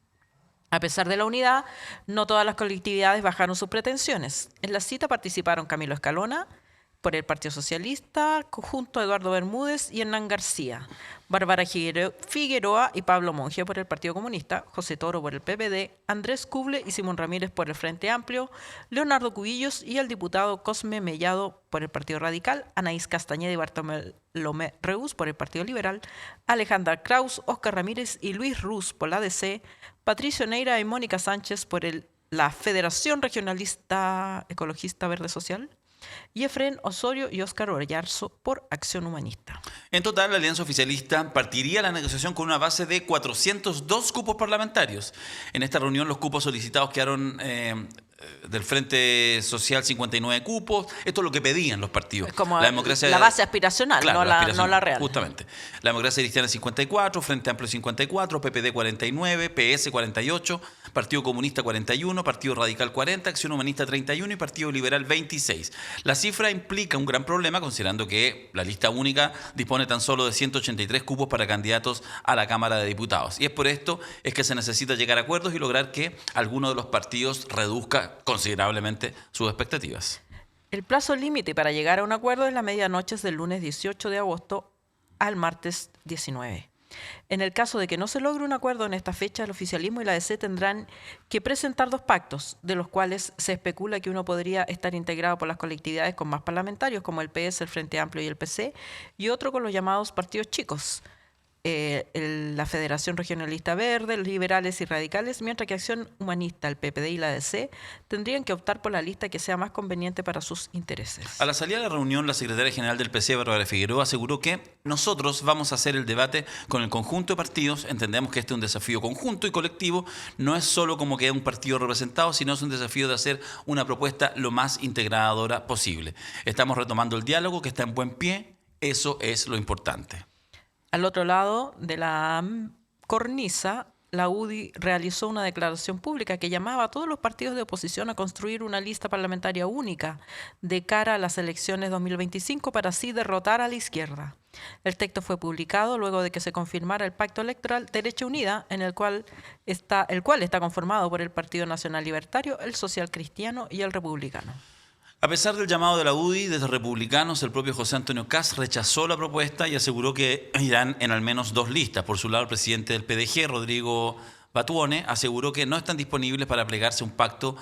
A pesar de la unidad, no todas las colectividades bajaron sus pretensiones. En la cita participaron Camilo Escalona, por el Partido Socialista, junto a Eduardo Bermúdez y Hernán García, Bárbara Figueroa y Pablo Monge por el Partido Comunista, José Toro por el PPD, Andrés Cuble y Simón Ramírez por el Frente Amplio, Leonardo Cubillos y el diputado Cosme Mellado por el Partido Radical, Anaís Castañeda y Bartolomé Reús por el Partido Liberal, Alejandra Kraus, Óscar Ramírez y Luis Ruz por la ADC, Patricio Neira y Mónica Sánchez por la Federación Regionalista Ecologista Verde Social, y Efrén Osorio y Óscar Oyarzo por Acción Humanista. En total, la alianza oficialista partiría la negociación con una base de 402 cupos parlamentarios. En esta reunión los cupos solicitados quedaron del Frente Social 59 cupos. Esto es lo que pedían los partidos. Es como la democracia, la base aspiracional, claro, no la real. Justamente. La Democracia Cristiana 54, Frente Amplio 54, PPD 49, PS 48, Partido Comunista 41, Partido Radical 40, Acción Humanista 31 y Partido Liberal 26. La cifra implica un gran problema considerando que la lista única dispone tan solo de 183 cupos para candidatos a la Cámara de Diputados. Y es por esto es que se necesita llegar a acuerdos y lograr que alguno de los partidos reduzca considerablemente sus expectativas. El plazo límite para llegar a un acuerdo es la medianoche del lunes 18 de agosto al martes 19. En el caso de que no se logre un acuerdo en esta fecha, el oficialismo y la ADC tendrán que presentar 2 pactos, de los cuales se especula que uno podría estar integrado por las colectividades con más parlamentarios, como el PS, el Frente Amplio y el PC, y otro con los llamados partidos chicos, la Federación Regionalista Verde, los liberales y radicales, mientras que Acción Humanista, el PPD y la ADC tendrían que optar por la lista que sea más conveniente para sus intereses. A la salida de la reunión, la secretaria general del PC, Bárbara Figueroa, aseguró que nosotros vamos a hacer el debate con el conjunto de partidos. Entendemos que este es un desafío conjunto y colectivo. No es solo como que un partido representado, sino es un desafío de hacer una propuesta lo más integradora posible. Estamos retomando el diálogo que está en buen pie. Eso es lo importante. Al otro lado de la cornisa, la UDI realizó una declaración pública que llamaba a todos los partidos de oposición a construir una lista parlamentaria única de cara a las elecciones 2025 para así derrotar a la izquierda. El texto fue publicado luego de que se confirmara el pacto electoral Derecha Unida, el cual está conformado por el Partido Nacional Libertario, el Social Cristiano y el Republicano. A pesar del llamado de la UDI, desde Republicanos, el propio José Antonio Kast rechazó la propuesta y aseguró que irán en al menos 2 listas. Por su lado, el presidente del PDG, Rodrigo Batuone, aseguró que no están disponibles para plegarse a un pacto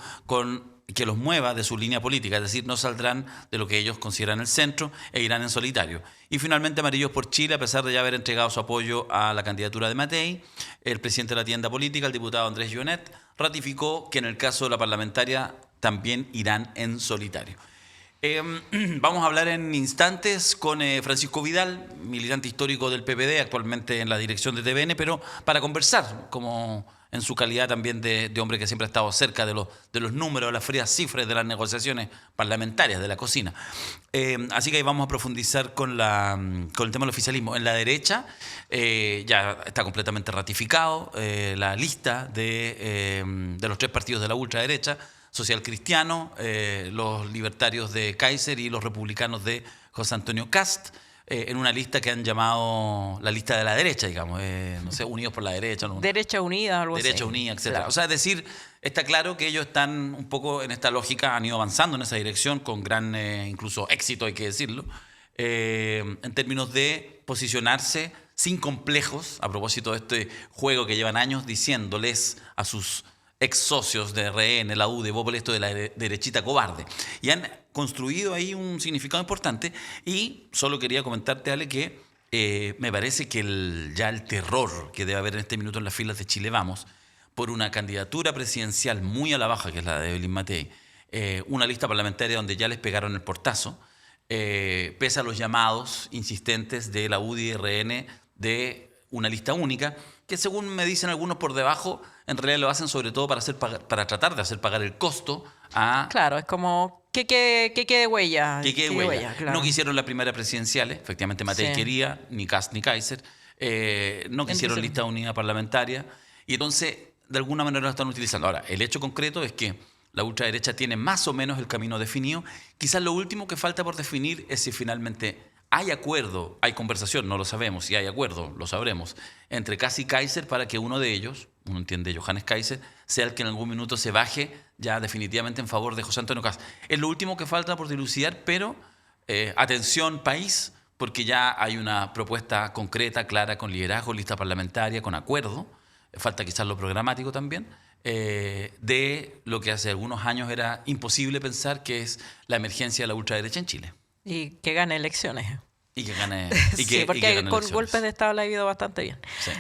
que los mueva de su línea política, es decir, no saldrán de lo que ellos consideran el centro e irán en solitario. Y finalmente, Amarillos por Chile, a pesar de ya haber entregado su apoyo a la candidatura de Matei, el presidente de la tienda política, el diputado Andrés Jonet, ratificó que en el caso de la parlamentaria también irán en solitario. Vamos a hablar en instantes con Francisco Vidal, militante histórico del PPD, actualmente en la dirección de TVN, pero para conversar, como en su calidad también de hombre que siempre ha estado cerca de los números, de las frías cifras de las negociaciones parlamentarias, de la cocina. Así que ahí vamos a profundizar con el tema del oficialismo. En la derecha ya está completamente ratificado la lista de los 3 partidos de la ultraderecha: Social Cristiano, los libertarios de Kaiser y los republicanos de José Antonio Kast, en una lista que han llamado la lista de la derecha, digamos, no sé, Unidos por la Derecha. ¿No? Derecha Unida, algo así. Derecha Unida, etc. Claro. O sea, es decir, está claro que ellos están un poco en esta lógica, han ido avanzando en esa dirección con gran, incluso éxito, hay que decirlo, en términos de posicionarse sin complejos, a propósito de este juego que llevan años diciéndoles a sus ex socios de RN, la UDI, Bópoli, esto de la derechita cobarde. Y han construido ahí un significado importante. Y solo quería comentarte, Ale, que me parece que ya el terror que debe haber en este minuto en las filas de Chile Vamos, por una candidatura presidencial muy a la baja, que es la de Evelyn Matei, una lista parlamentaria donde ya les pegaron el portazo, pese a los llamados insistentes de la UDI y RN de una lista única, que según me dicen algunos por debajo, en realidad lo hacen sobre todo para tratar de hacer pagar el costo a... Claro, es como que quede huella. Que quede huella. Claro. No quisieron la primera presidencial, efectivamente Matei quería, ni Kast ni Kaiser, no quisieron lista unida parlamentaria, y entonces de alguna manera lo están utilizando. Ahora, el hecho concreto es que la ultraderecha tiene más o menos el camino definido. Quizás lo último que falta por definir es si finalmente hay acuerdo, hay conversación, no lo sabemos, si hay acuerdo, lo sabremos, entre Kast y Kaiser para que uno de ellos, uno entiende Johannes Kaiser, sea el que en algún minuto se baje ya definitivamente en favor de José Antonio Kast. Es lo último que falta por dilucidar, pero atención país, porque ya hay una propuesta concreta, clara, con liderazgo, lista parlamentaria, con acuerdo, falta quizás lo programático también, de lo que hace algunos años era imposible pensar, que es la emergencia de la ultraderecha en Chile. Y que gane elecciones. Y que gane. Sí, porque con golpes de Estado le ha ido bastante bien. Sí.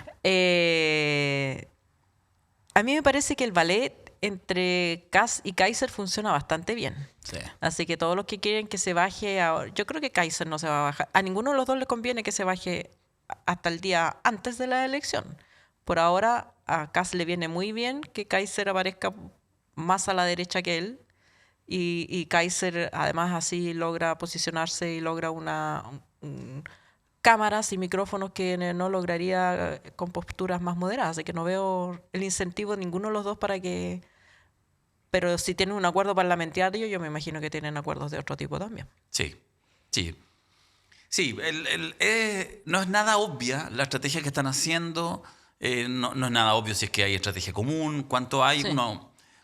A mí me parece que el ballet entre Kast y Kaiser funciona bastante bien. Sí. Así que todos los que quieren que se baje ahora, yo creo que Kaiser no se va a bajar. A ninguno de los dos le conviene que se baje hasta el día antes de la elección. Por ahora a Kast le viene muy bien que Kaiser aparezca más a la derecha que él. Y Kaiser además así logra posicionarse y logra cámaras y micrófonos que no lograría con posturas más moderadas. Así que no veo el incentivo de ninguno de los dos para que... Pero si tienen un acuerdo parlamentario, yo me imagino que tienen acuerdos de otro tipo también. Sí, sí. Sí, no es nada obvia la estrategia que están haciendo, no es nada obvio si es que hay estrategia común, cuánto hay, Sí.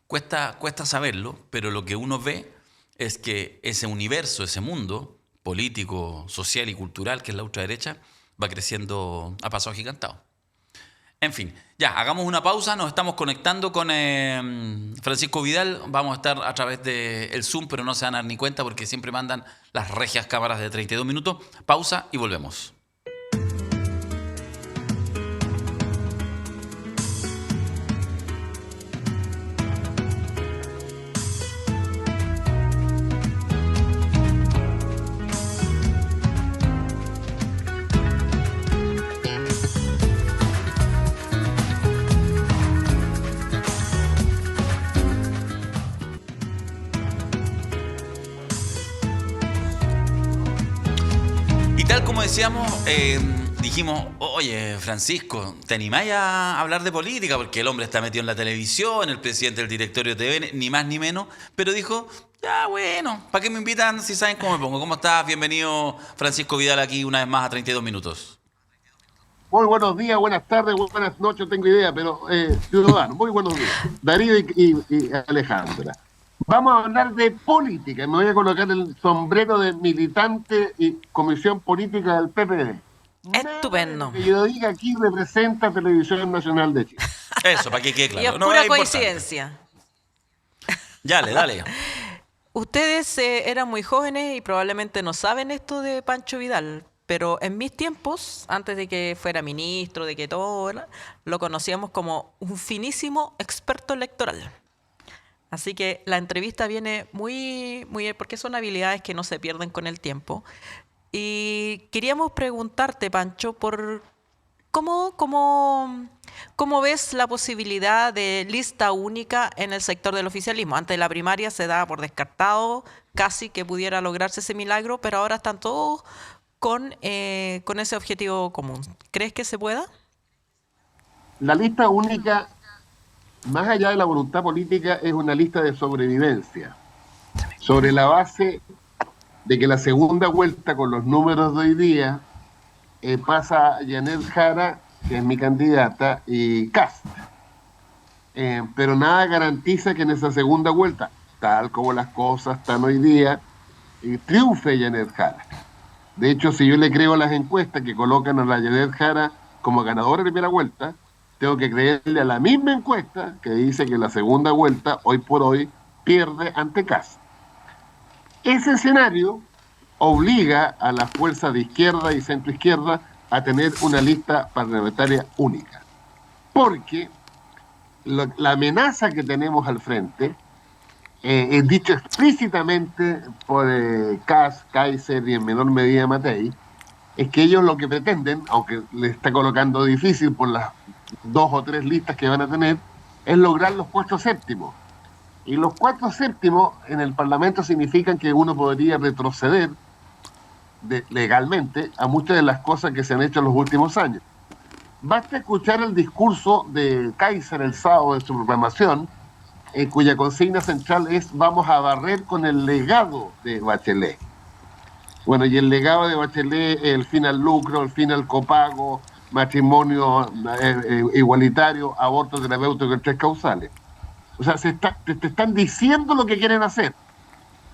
Cuesta saberlo, pero lo que uno ve es que ese universo, ese mundo político, social y cultural que es la ultraderecha va creciendo a paso agigantado. En fin, ya, hagamos una pausa, nos estamos conectando con Francisco Vidal, vamos a estar a través del Zoom, pero no se van a dar ni cuenta porque siempre mandan las regias cámaras de 32 minutos. Pausa y volvemos. Como decíamos, dijimos, oye, Francisco, ¿te animáis a hablar de política? Porque el hombre está metido en la televisión, el presidente del directorio de TVN, ni más ni menos, pero dijo, ya bueno, ¿para qué me invitan si saben cómo me pongo? ¿Cómo estás? Bienvenido, Francisco Vidal, aquí una vez más a 32 minutos. Muy buenos días, buenas tardes, buenas noches, tengo idea, pero ciudadano, muy buenos días. Darío y Alejandra. Vamos a hablar de política. Me voy a colocar el sombrero de militante y comisión política del PPD. Estupendo. Nada que yo diga aquí representa Televisión Nacional de Chile. Eso, para que quede claro. Y es No pura es importante. coincidencia. Dale. Ustedes eran muy jóvenes y probablemente no saben esto de Pancho Vidal, pero en mis tiempos, antes de que fuera ministro, de que todo, ¿verdad?, lo conocíamos como un finísimo experto electoral. Así que la entrevista viene muy porque son habilidades que no se pierden con el tiempo. Y queríamos preguntarte, Pancho, por cómo ves la posibilidad de lista única en el sector del oficialismo. Antes de la primaria se daba por descartado casi que pudiera lograrse ese milagro, pero ahora están todos con ese objetivo común. ¿Crees que se pueda? La lista única, más allá de la voluntad política, es una lista de sobrevivencia, sobre la base de que la segunda vuelta con los números de hoy día pasa Janet Jara, que es mi candidata, y Kast. Pero nada garantiza que en esa segunda vuelta, tal como las cosas están hoy día, triunfe Janet Jara. De hecho, si yo le creo a las encuestas que colocan a la Janet Jara como ganadora de primera vuelta, tengo que creerle a la misma encuesta que dice que la segunda vuelta, hoy por hoy, pierde ante Kast. Ese escenario obliga a las fuerzas de izquierda y centroizquierda a tener una lista parlamentaria única. Porque la amenaza que tenemos al frente, es dicho explícitamente por Kast, Kaiser y en menor medida Matei, es que ellos lo que pretenden, aunque les está colocando difícil por las 2 o 3 listas que van a tener, es lograr los 4 séptimos. Y los 4 séptimos en el Parlamento significan que uno podría retroceder legalmente a muchas de las cosas que se han hecho en los últimos años. Basta escuchar el discurso de Kaiser el sábado de su programación, cuya consigna central es: vamos a barrer con el legado de Bachelet. Bueno, y el legado de Bachelet, el fin al lucro, el fin al copago, matrimonio igualitario, aborto terapéutico en 3 causales. O sea, te están diciendo lo que quieren hacer.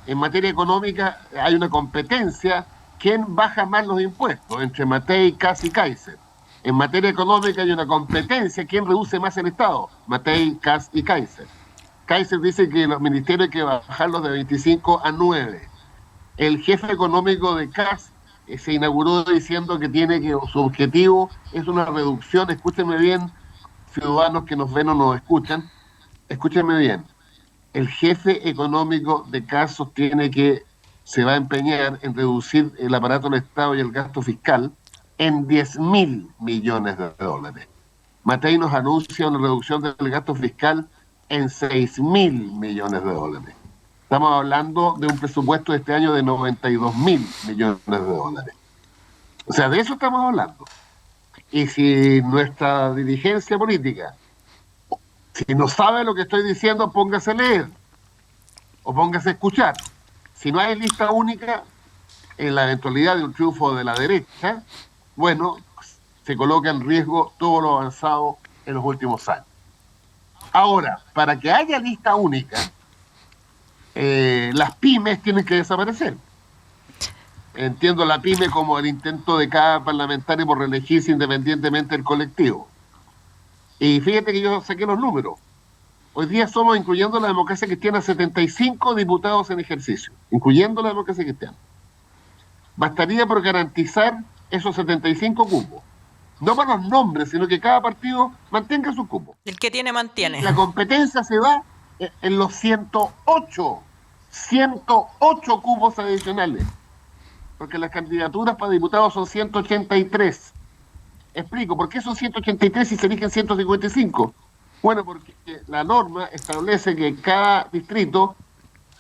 en materia económica hay una competencia. ¿Quién baja más los impuestos? Entre Matei, Kast y Kaiser. En materia económica hay una competencia. ¿Quién reduce más el Estado? Matei, Kast y Kaiser. Kaiser dice que los ministerios hay que bajarlos de 25 a 9. El jefe económico de Kast se inauguró diciendo que su objetivo es una reducción. Escúchenme bien, ciudadanos que nos ven o nos escuchan. Escúchenme bien. El jefe económico de Kast sostiene que se va a empeñar en reducir el aparato del Estado y el gasto fiscal en 10.000 millones de dólares. Matei nos anuncia una reducción del gasto fiscal en 6.000 millones de dólares. Estamos hablando de un presupuesto de este año de 92.000 millones de dólares. O sea, de eso estamos hablando. Y si nuestra dirigencia política, si no sabe lo que estoy diciendo, póngase a leer o póngase a escuchar. Si no hay lista única, en la eventualidad de un triunfo de la derecha, bueno, se coloca en riesgo todo lo avanzado en los últimos años. Ahora, para que haya lista única, las pymes tienen que desaparecer. Entiendo la pyme como el intento de cada parlamentario por reelegirse independientemente del colectivo. Y fíjate que yo saqué los números. Hoy día somos, incluyendo la democracia cristiana, 75 diputados en ejercicio, incluyendo la democracia cristiana. Bastaría por garantizar esos 75 cupos. No para los nombres, sino que cada partido mantenga su cupo. El que tiene, mantiene. La competencia se da en los 108 cupos adicionales. Porque las candidaturas para diputados son 183. Explico, ¿por qué son 183 si se eligen 155? Bueno, porque la norma establece que en cada distrito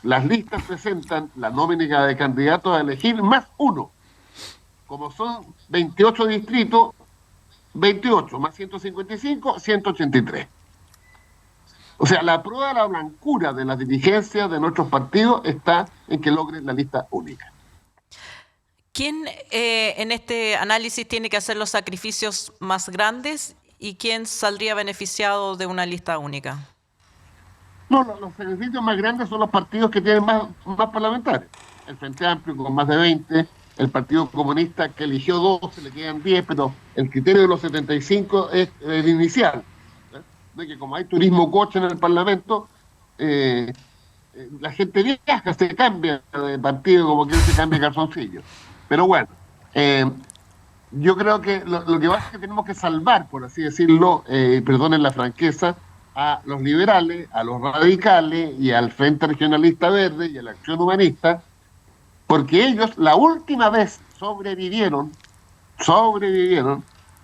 las listas presentan la nómina de candidatos a elegir más uno. Como son 28 distritos, 28 más 155, 183. O sea, la prueba de la blancura de las dirigencias de nuestros partidos está en que logren la lista única. ¿Quién en este análisis tiene que hacer los sacrificios más grandes y quién saldría beneficiado de una lista única? No, los sacrificios más grandes son los partidos que tienen más parlamentarios. El Frente Amplio con más de 20, el Partido Comunista que eligió 12, le quedan 10, pero el criterio de los 75 es el inicial. De que como hay turismo coche en el Parlamento, la gente viaja, se cambia de partido como que se cambia de calzoncillo. Pero bueno, yo creo que lo que pasa es que tenemos que salvar, por así decirlo, perdonen la franqueza, a los liberales, a los radicales y al Frente Regionalista Verde y a la Acción Humanista, porque ellos la última vez sobrevivieron,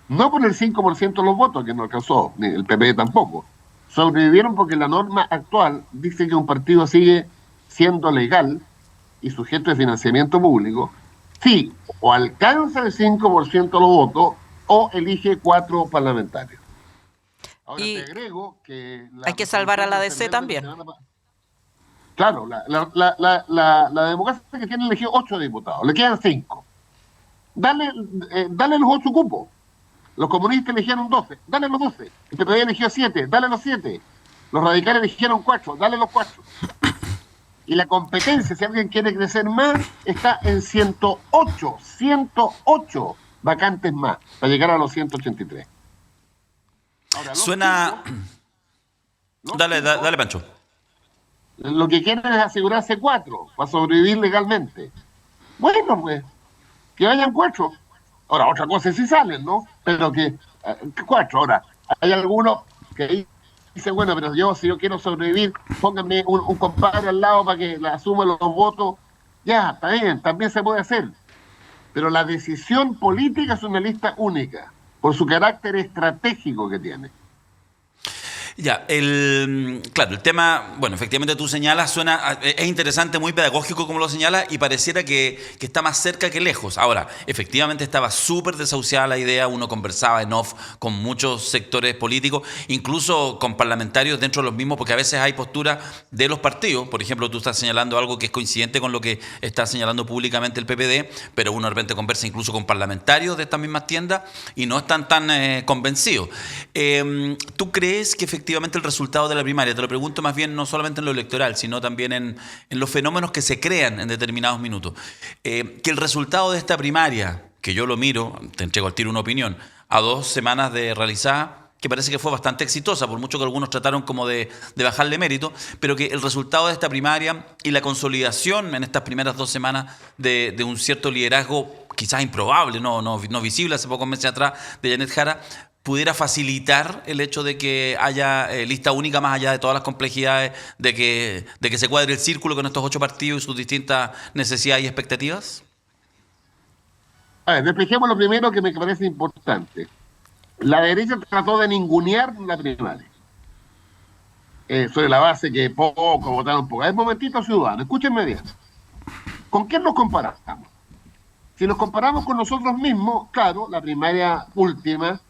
no por el 5% de los votos, que no alcanzó, ni el PP tampoco, sobrevivieron porque la norma actual dice que un partido sigue siendo legal y sujeto de financiamiento público, sí, o alcanza el 5% de los votos o elige 4 parlamentarios. Ahora y te agrego que... hay que salvar a la DC también. Claro, la democracia que tiene elegido 8 diputados, le quedan 5. Dale los 8 cupos. Los comunistas eligieron 12, dale los 12. El PP eligió 7, dale los 7. Los radicales eligieron 4, dale los 4. Y la competencia, si alguien quiere crecer más, está en 108 vacantes más, para llegar a los 183. Ahora, Suena... Dale, Pancho. Lo que quieren es asegurarse 4 para sobrevivir legalmente. Bueno, pues, que vayan 4. Ahora, otra cosa es si salen, ¿no? Pero que 4. Ahora, hay algunos que dicen, bueno, pero si yo quiero sobrevivir, pónganme un compadre al lado para que la asuma los votos. Ya, está bien, también se puede hacer. Pero la decisión política es una lista única, por su carácter estratégico que tiene. Ya, claro, el tema, bueno, efectivamente tú señalas, es interesante, muy pedagógico como lo señalas y pareciera que está más cerca que lejos. Ahora, efectivamente estaba súper desahuciada la idea, uno conversaba en off con muchos sectores políticos, incluso con parlamentarios dentro de los mismos, porque a veces hay posturas de los partidos. Por ejemplo, tú estás señalando algo que es coincidente con lo que está señalando públicamente el PPD, pero uno de repente conversa incluso con parlamentarios de estas mismas tiendas y no están tan convencidos. ¿Tú crees que efectivamente efectivamente el resultado de la primaria? Te lo pregunto más bien no solamente en lo electoral, sino también en los fenómenos que se crean en determinados minutos. Que el resultado de esta primaria, que yo lo miro, te entrego al tiro una opinión, a 2 semanas de realizada, que parece que fue bastante exitosa, por mucho que algunos trataron como de bajarle mérito, pero que el resultado de esta primaria y la consolidación en estas primeras 2 semanas de un cierto liderazgo, quizás improbable, no visible hace pocos meses atrás, de Janet Jara, pudiera facilitar el hecho de que haya lista única más allá de todas las complejidades de que se cuadre el círculo con estos 8 partidos y sus distintas necesidades y expectativas? A ver, despejemos lo primero que me parece importante. La derecha trató de ningunear la primaria. Sobre la base que poco, votaron poco. Es momentito, ciudadano, escúchenme bien. ¿Con quién nos comparamos? Si nos comparamos con nosotros mismos, claro, la primaria última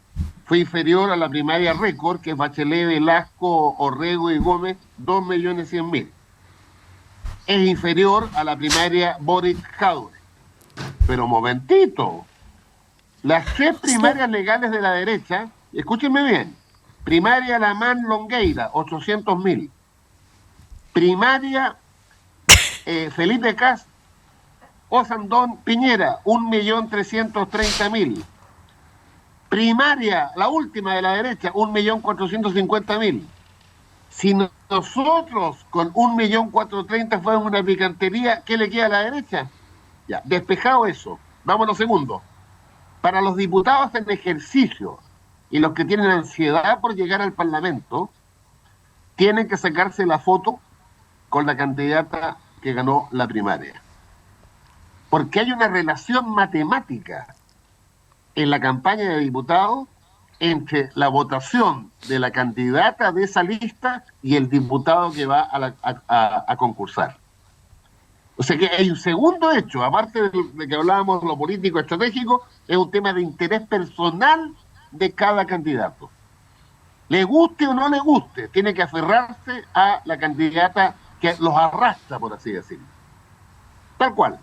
fue inferior a la primaria récord, que es Bachelet, Velasco, Orrego y Gómez, 2.100.000. Es inferior a la primaria Boric-Jadwe. Pero momentito. Las 3 primarias legales de la derecha, escúchenme bien, primaria Lamán Longueira, 800.000. Primaria Felipe Cas Osandón Piñera, 1.330.000. Primaria, la última de la derecha, 1.450.000. Si nosotros con 1.430.000 fuéramos una picantería, ¿qué le queda a la derecha? Ya, despejado eso, vamos a lo segundo. Para los diputados en ejercicio y los que tienen ansiedad por llegar al Parlamento, tienen que sacarse la foto con la candidata que ganó la primaria. Porque hay una relación matemática en la campaña de diputados entre la votación de la candidata de esa lista y el diputado que va a concursar. O sea que hay un segundo hecho, aparte de que hablábamos de lo político estratégico, es un tema de interés personal de cada candidato. Le guste o no le guste, tiene que aferrarse a la candidata que los arrastra, por así decirlo. Tal cual.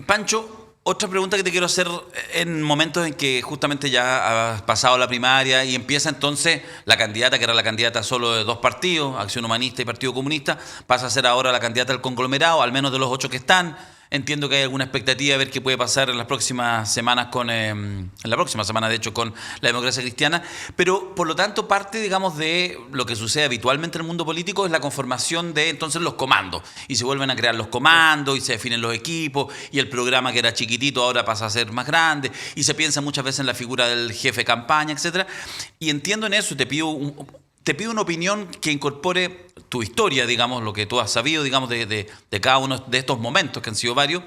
Pancho, otra pregunta que te quiero hacer en momentos en que justamente ya ha pasado la primaria y empieza entonces la candidata, que era la candidata solo de 2 partidos, Acción Humanista y Partido Comunista, pasa a ser ahora la candidata del conglomerado, al menos de los 8 que están. Entiendo que hay alguna expectativa de ver qué puede pasar en las próximas semanas en la próxima semana, de hecho, con la Democracia Cristiana. Pero, por lo tanto, parte, digamos, de lo que sucede habitualmente en el mundo político es la conformación de, entonces, los comandos. Y se vuelven a crear los comandos y se definen los equipos y el programa que era chiquitito ahora pasa a ser más grande y se piensa muchas veces en la figura del jefe de campaña, etcétera. Y entiendo en eso y te pido una opinión que incorpore tu historia, digamos, lo que tú has sabido, digamos, de cada uno de estos momentos, que han sido varios,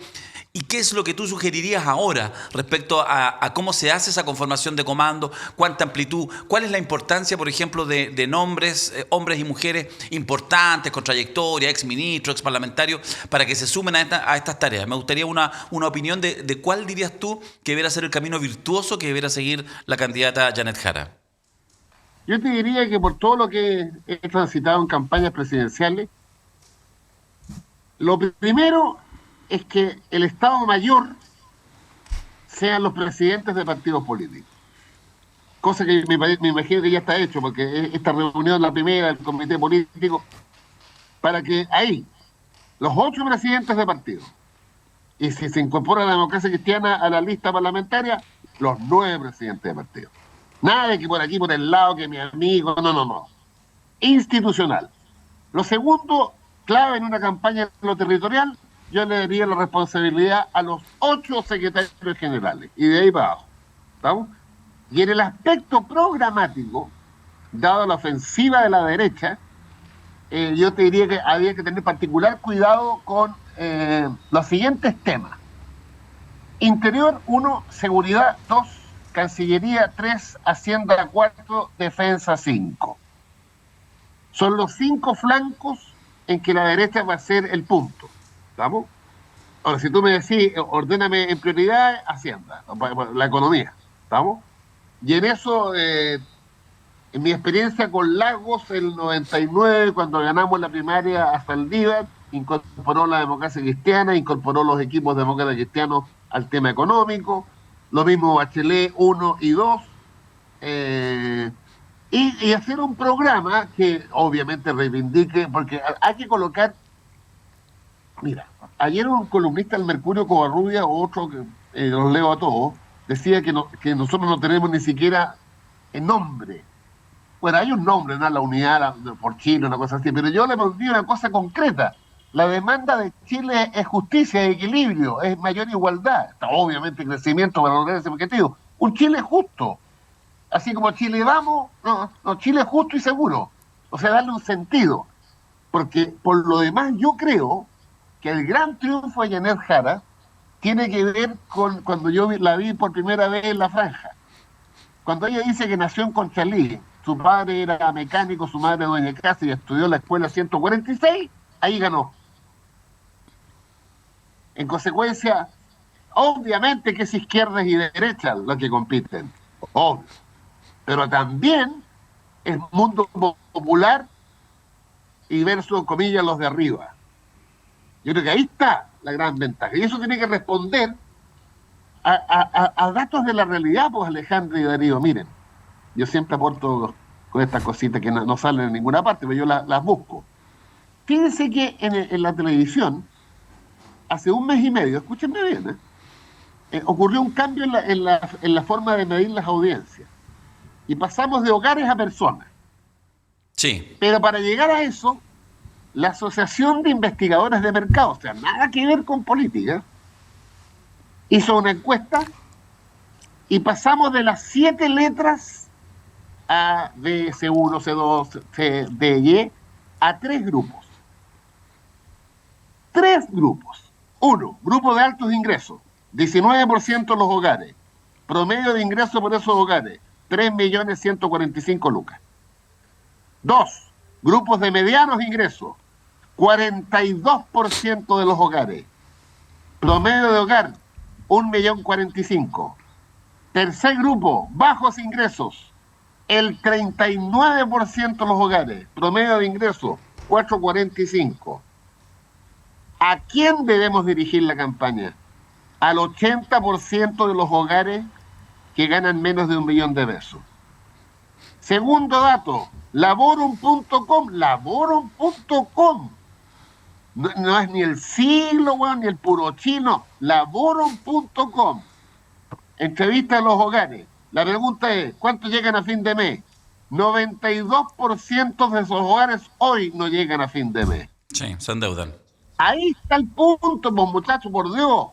y qué es lo que tú sugerirías ahora respecto a cómo se hace esa conformación de comando, cuánta amplitud, cuál es la importancia, por ejemplo, de nombres, hombres y mujeres importantes, con trayectoria, exministros, exparlamentarios, para que se sumen a estas tareas. Me gustaría una opinión de cuál dirías tú que debería ser el camino virtuoso que debería seguir la candidata Janet Jara. Yo te diría que por todo lo que he transitado en campañas presidenciales, lo primero es que el Estado Mayor sean los presidentes de partidos políticos. Cosa que me imagino que ya está hecho, porque esta reunión, la primera del comité político, para que ahí, los 8 presidentes de partidos, y si se incorpora la Democracia Cristiana a la lista parlamentaria, los 9 presidentes de partidos. Nada de que por aquí, por el lado, que mi amigo, no. Institucional. Lo segundo, clave en una campaña en lo territorial, yo le daría la responsabilidad a los 8 secretarios generales, y de ahí para abajo. ¿Estamos? Y en el aspecto programático, dado la ofensiva de la derecha, yo te diría que había que tener particular cuidado con los siguientes temas. Interior, 1, seguridad, 2, Cancillería, 3, Hacienda, 4, Defensa, 5. Son los 5 flancos en que la derecha va a ser el punto. ¿Estamos? Ahora, si tú me decís, ordéname en prioridad, Hacienda, la economía. ¿Estamos? Y en eso, en mi experiencia con Lagos, el 99, cuando ganamos la primaria a Saldívar, incorporó la Democracia Cristiana, incorporó los equipos demócratas cristianos al tema económico. Lo mismo Bachelet 1 y 2. y hacer un programa que obviamente reivindique, porque hay que colocar, mira, ayer un columnista del Mercurio, Covarrubia, o otro que los leo a todos, decía que nosotros no tenemos ni siquiera el nombre. Bueno, hay un nombre, ¿no? La unidad por Chile, una cosa así, pero yo le pondría una cosa concreta. La demanda de Chile es justicia, es equilibrio, es mayor igualdad. Está obviamente crecimiento para lograr ese objetivo. Un Chile justo. Así como Chile vamos, no, Chile justo y seguro. O sea, darle un sentido. Porque por lo demás yo creo que el gran triunfo de Janet Jara tiene que ver con cuando yo la vi por primera vez en La Franja. Cuando ella dice que nació en Conchalí, su padre era mecánico, su madre dueña de casa y estudió en la escuela 146, ahí ganó. En consecuencia, obviamente que es izquierdas y derechas las que compiten, obvio. Pero también es mundo popular y versus, comillas, los de arriba. Yo creo que ahí está la gran ventaja. Y eso tiene que responder a datos de la realidad, pues, Alejandro y Darío. Miren, yo siempre aporto con estas cositas que no salen en ninguna parte, pero yo las busco. Fíjense que en la televisión, hace un mes y medio, escúchenme bien, ocurrió un cambio en la forma de medir las audiencias. Y pasamos de hogares a personas. Sí. Pero para llegar a eso, la Asociación de Investigadores de Mercado, o sea, nada que ver con política, hizo una encuesta y pasamos de las 7 letras A, B, C1, C2, C, D, Y, a 3 grupos. 3 grupos. 1, grupo de altos ingresos, 19% de los hogares. Promedio de ingresos por esos hogares, 3.145.000 lucas. 2, grupos de medianos ingresos, 42% de los hogares. Promedio de hogar, 1.045.000. Tercer grupo, bajos ingresos, el 39% de los hogares. Promedio de ingresos, 4.45. ¿A quién debemos dirigir la campaña? Al 80% de los hogares que ganan menos de 1 millón de pesos. Segundo dato, Laborum.com. Laborum.com. No es ni el siglo, ni el puro chino. Laborum.com. Entrevista a los hogares. La pregunta es, ¿cuántos llegan a fin de mes? 92% de esos hogares hoy no llegan a fin de mes. Sí, se endeudan. Ahí está el punto, pues, muchachos, por Dios.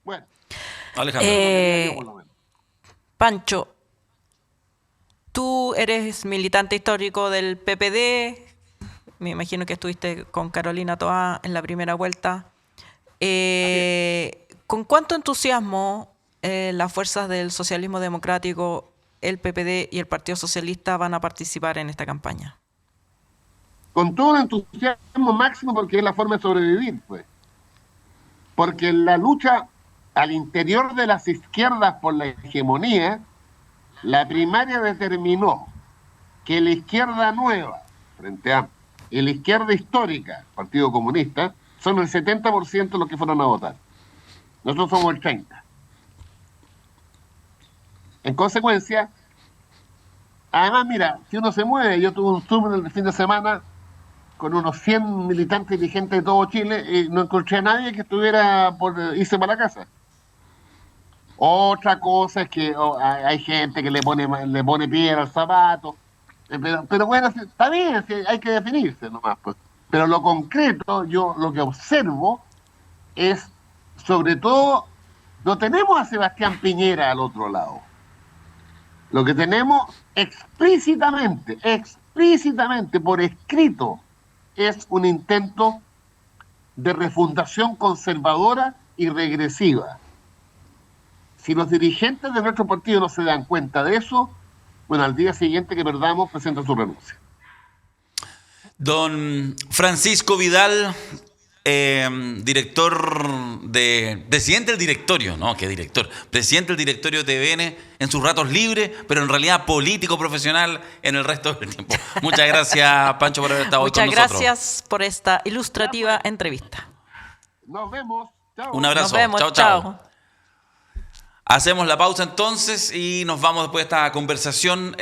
Bueno. Alejandro. Pancho, tú eres militante histórico del PPD. Me imagino que estuviste con Carolina Toá en la primera vuelta. ¿Con cuánto entusiasmo las fuerzas del socialismo democrático, el PPD y el Partido Socialista van a participar en esta campaña? Con todo el entusiasmo máximo, porque es la forma de sobrevivir, pues. Porque la lucha al interior de las izquierdas por la hegemonía, la primaria determinó que la izquierda nueva, Frente Amplio, y la izquierda histórica, Partido Comunista, son el 70% de los que fueron a votar. Nosotros somos el 30%. En consecuencia, además, mira, si uno se mueve, yo tuve un Zoom el fin de semana con unos 100 militantes dirigentes de todo Chile y no encontré a nadie que estuviera por irse para la casa. Otra cosa es que hay gente que le pone piedra al zapato, pero bueno, está bien, hay que definirse nomás, pues. Pero lo concreto, yo lo que observo es, sobre todo, no tenemos a Sebastián Piñera al otro lado. Lo que tenemos explícitamente, por escrito, es un intento de refundación conservadora y regresiva. Si los dirigentes de nuestro partido no se dan cuenta de eso, bueno, al día siguiente que perdamos, presentan su renuncia. Don Francisco Vidal, presidente del directorio, no, ¿qué director? Presidente del directorio de TVN en sus ratos libres, pero en realidad político profesional en el resto del tiempo. Muchas gracias, Pancho, por haber estado hoy con nosotros. Muchas gracias por esta ilustrativa entrevista. Nos vemos. Chao. Un abrazo. Nos vemos. Chao, chao. Hacemos la pausa entonces y nos vamos después de esta conversación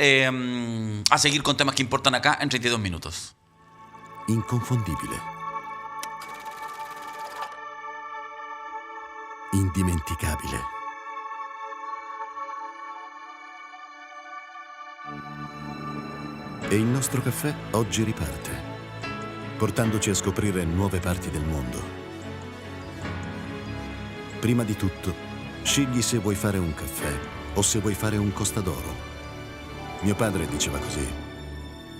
a seguir con temas que importan acá en 32 minutos. Inconfondibile. Indimenticabile. E il nostro caffè oggi riparte, portandoci a scoprire nuove parti del mondo. Prima di tutto, scegli se vuoi fare un caffè o se vuoi fare un costadoro. Mio padre diceva così,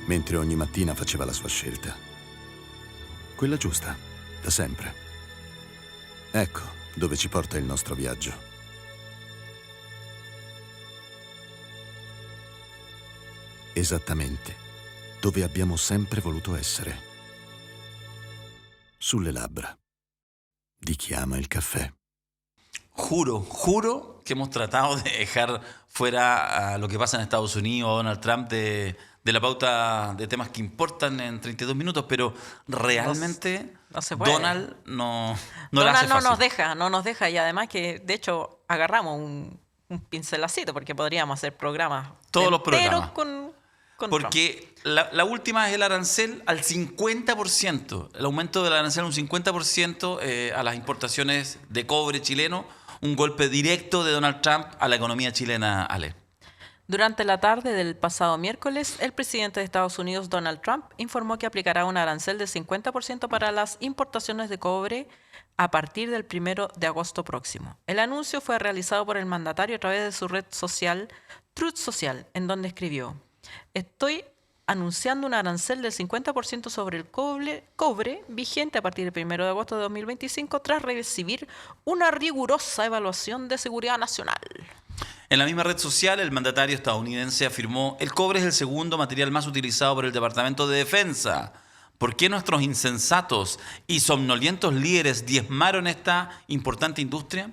mentre ogni mattina faceva la sua scelta. Quella giusta, da sempre. Ecco dove ci porta il nostro viaggio. Esattamente dove abbiamo sempre voluto essere. Sulle labbra di chi ama il caffè. Juro que hemos tratado de dejar fuera a lo que pasa en Estados Unidos, a Donald Trump, de la pauta de temas que importan en 32 minutos, pero realmente no se puede. Donald no la Donald hace fácil. no nos deja, y además que de hecho agarramos un pincelacito porque podríamos hacer programas Todos los enteros programas. con Porque la última es el arancel al 50%, el aumento del arancel un 50% a las importaciones de cobre chileno, un golpe directo de Donald Trump a la economía chilena, Ale. Durante la tarde del pasado miércoles, el presidente de Estados Unidos, Donald Trump, informó que aplicará un arancel de 50% para las importaciones de cobre a partir del 1 de agosto próximo. El anuncio fue realizado por el mandatario a través de su red social Truth Social, en donde escribió: "Estoy anunciando un arancel del 50% sobre el cobre vigente a partir del 1 de agosto de 2025 tras recibir una rigurosa evaluación de seguridad nacional". En la misma red social, el mandatario estadounidense afirmó: el cobre es el segundo material más utilizado por el Departamento de Defensa. ¿Por qué nuestros insensatos y somnolientos líderes diezmaron esta importante industria?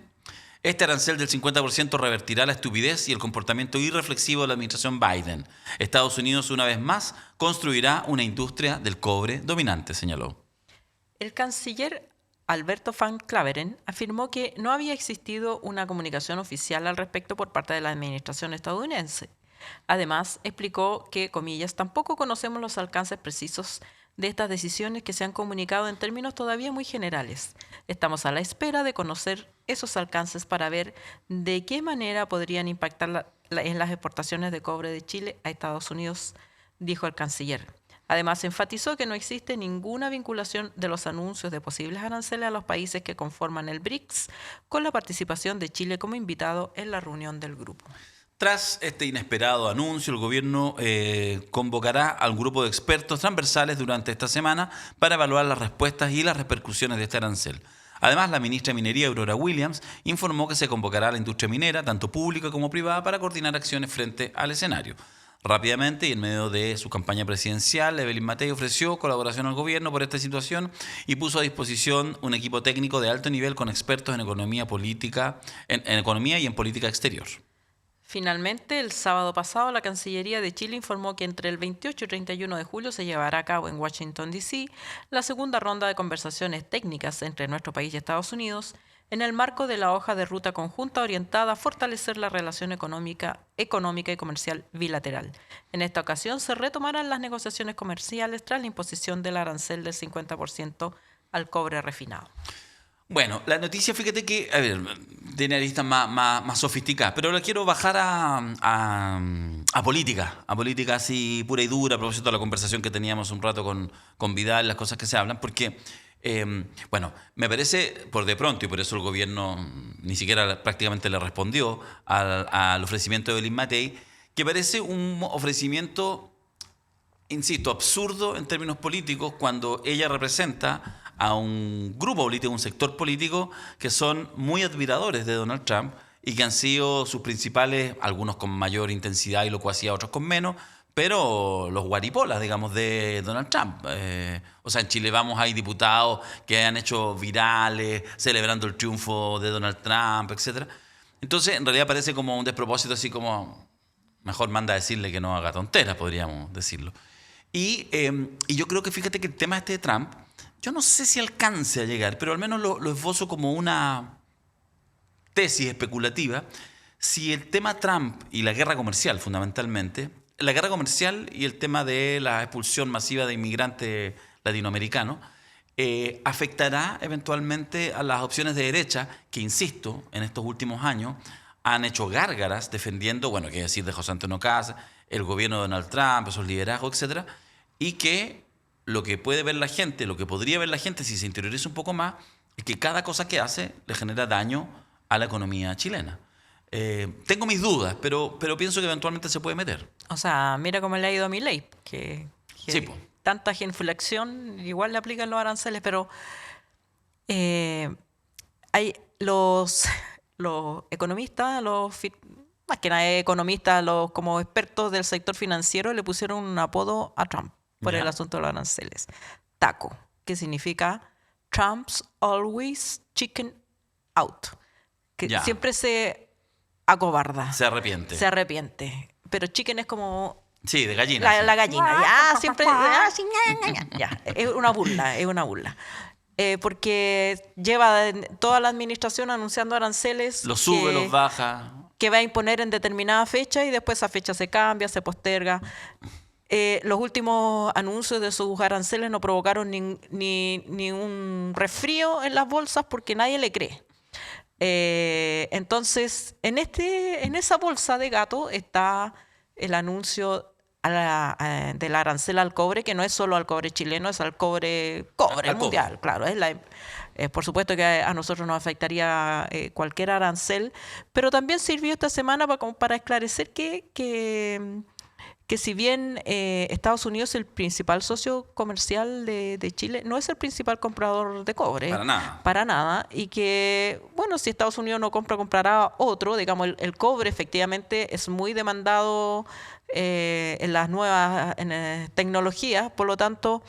Este arancel del 50% revertirá la estupidez y el comportamiento irreflexivo de la administración Biden. Estados Unidos, una vez más, construirá una industria del cobre dominante, señaló. El canciller Alberto Van Claveren afirmó que no había existido una comunicación oficial al respecto por parte de la administración estadounidense. Además, explicó que, comillas, tampoco conocemos los alcances precisos de estas decisiones que se han comunicado en términos todavía muy generales. Estamos a la espera de conocer esos alcances para ver de qué manera podrían impactar en las exportaciones de cobre de Chile a Estados Unidos, dijo el canciller. Además, enfatizó que no existe ninguna vinculación de los anuncios de posibles aranceles a los países que conforman el BRICS con la participación de Chile como invitado en la reunión del grupo. Tras este inesperado anuncio, el gobierno convocará a un grupo de expertos transversales durante esta semana para evaluar las respuestas y las repercusiones de este arancel. Además, la ministra de Minería, Aurora Williams, informó que se convocará a la industria minera, tanto pública como privada, para coordinar acciones frente al escenario. Rápidamente, y en medio de su campaña presidencial, Evelyn Matei ofreció colaboración al gobierno por esta situación y puso a disposición un equipo técnico de alto nivel con expertos en economía política, en economía y en política exterior. Finalmente, el sábado pasado, la Cancillería de Chile informó que entre el 28 y 31 de julio se llevará a cabo en Washington, D.C., la segunda ronda de conversaciones técnicas entre nuestro país y Estados Unidos, en el marco de la hoja de ruta conjunta orientada a fortalecer la relación económica y comercial bilateral. En esta ocasión se retomarán las negociaciones comerciales tras la imposición del arancel del 50% al cobre refinado. Bueno, la noticia, fíjate que, a ver, tiene aristas más sofisticadas, pero la quiero bajar a política así pura y dura, a propósito de la conversación que teníamos un rato con Vidal, las cosas que se hablan, porque, bueno, me parece, por de pronto, y por eso el gobierno ni siquiera prácticamente le respondió al ofrecimiento de Evelyn Matei, que parece un ofrecimiento, insisto, absurdo en términos políticos, cuando ella representa a un grupo político, un sector político que son muy admiradores de Donald Trump y que han sido sus principales, algunos con mayor intensidad y locuacidad, otros con menos, pero los guaripolas, digamos, de Donald Trump. O sea, en Chile hay diputados que han hecho virales celebrando el triunfo de Donald Trump, etc. Entonces, en realidad parece como un despropósito, así como mejor manda a decirle que no haga tonteras, podríamos decirlo. Y yo creo que, fíjate que el tema de Trump, yo no sé si alcance a llegar, pero al menos lo esbozo como una tesis especulativa, si el tema Trump y la guerra comercial, fundamentalmente, la guerra comercial y el tema de la expulsión masiva de inmigrantes latinoamericanos, afectará eventualmente a las opciones de derecha que, insisto, en estos últimos años han hecho gárgaras defendiendo, bueno, qué decir de José Antonio Kast, el gobierno de Donald Trump, esos liderazgos, etcétera, y que lo que puede ver la gente, lo que podría ver la gente si se interioriza un poco más, es que cada cosa que hace le genera daño a la economía chilena. Tengo mis dudas, pero pienso que eventualmente se puede meter. O sea, mira cómo le ha ido a Milei, que Sí, po. tanta genuflexión, igual le aplican los aranceles, pero hay los economistas, más que nada economistas, como expertos del sector financiero, le pusieron un apodo a Trump por Ya. el asunto de los aranceles. TACO, que significa Trump's Always Chicken Out, que Ya. siempre se acobarda, Se arrepiente. se arrepiente. Pero chicken es como Sí, de gallina. la gallina. Ya, siempre. Ya, es una burla, es una burla. Porque lleva toda la administración anunciando aranceles. Los sube, los baja. Que va a imponer en determinada fecha y después esa fecha se cambia, se posterga. Los últimos anuncios de sus aranceles no provocaron ni un resfrío en las bolsas porque nadie le cree. Entonces, en esa bolsa de gato está el anuncio del arancel al cobre, que no es solo al cobre chileno, es al cobre Al mundial. Claro, por supuesto que a nosotros nos afectaría cualquier arancel, pero también sirvió esta semana para esclarecer que si bien Estados Unidos es el principal socio comercial de Chile, no es el principal comprador de cobre. Para nada. Para nada. Y que, bueno, si Estados Unidos no compra, comprará otro. Digamos, el cobre efectivamente es muy demandado en las nuevas tecnologías. Por lo tanto,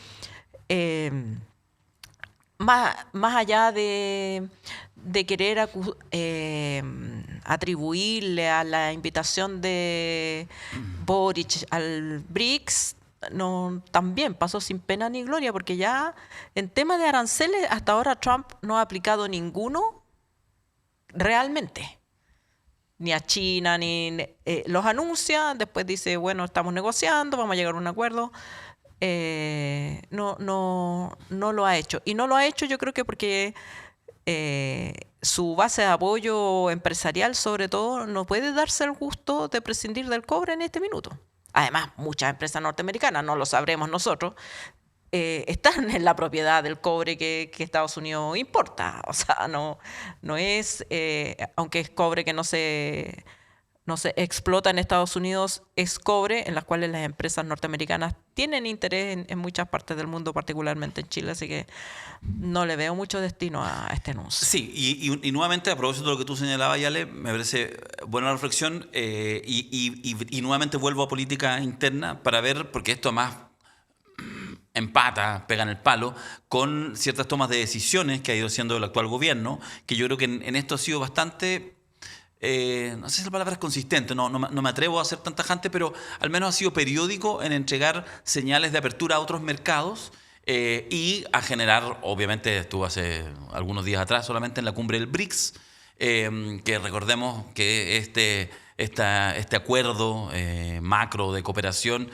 más allá de querer atribuirle a la invitación de Boric al BRICS, también pasó sin pena ni gloria, porque ya en tema de aranceles hasta ahora Trump no ha aplicado ninguno realmente. Ni a China, los anuncia, después dice, bueno, estamos negociando, vamos a llegar a un acuerdo. No lo ha hecho. Y no lo ha hecho yo creo que porque su base de apoyo empresarial, sobre todo, no puede darse el gusto de prescindir del cobre en este minuto. Además, muchas empresas norteamericanas, no lo sabremos nosotros, están en la propiedad del cobre que Estados Unidos importa. O sea, no es, aunque es cobre que no se explota en Estados Unidos, es cobre en las cuales las empresas norteamericanas tienen interés en muchas partes del mundo, particularmente en Chile, así que no le veo mucho destino a este anuncio. Sí, y nuevamente, a propósito de lo que tú señalabas, Yale, me parece buena reflexión y nuevamente vuelvo a política interna para ver, porque esto más empata, pega en el palo, con ciertas tomas de decisiones que ha ido haciendo el actual gobierno, que yo creo que en esto ha sido bastante... no sé si la palabra es consistente, no me atrevo a ser tan tajante, pero al menos ha sido periódico en entregar señales de apertura a otros mercados y a generar, obviamente estuvo hace algunos días atrás solamente en la cumbre del BRICS, que recordemos que este acuerdo macro de cooperación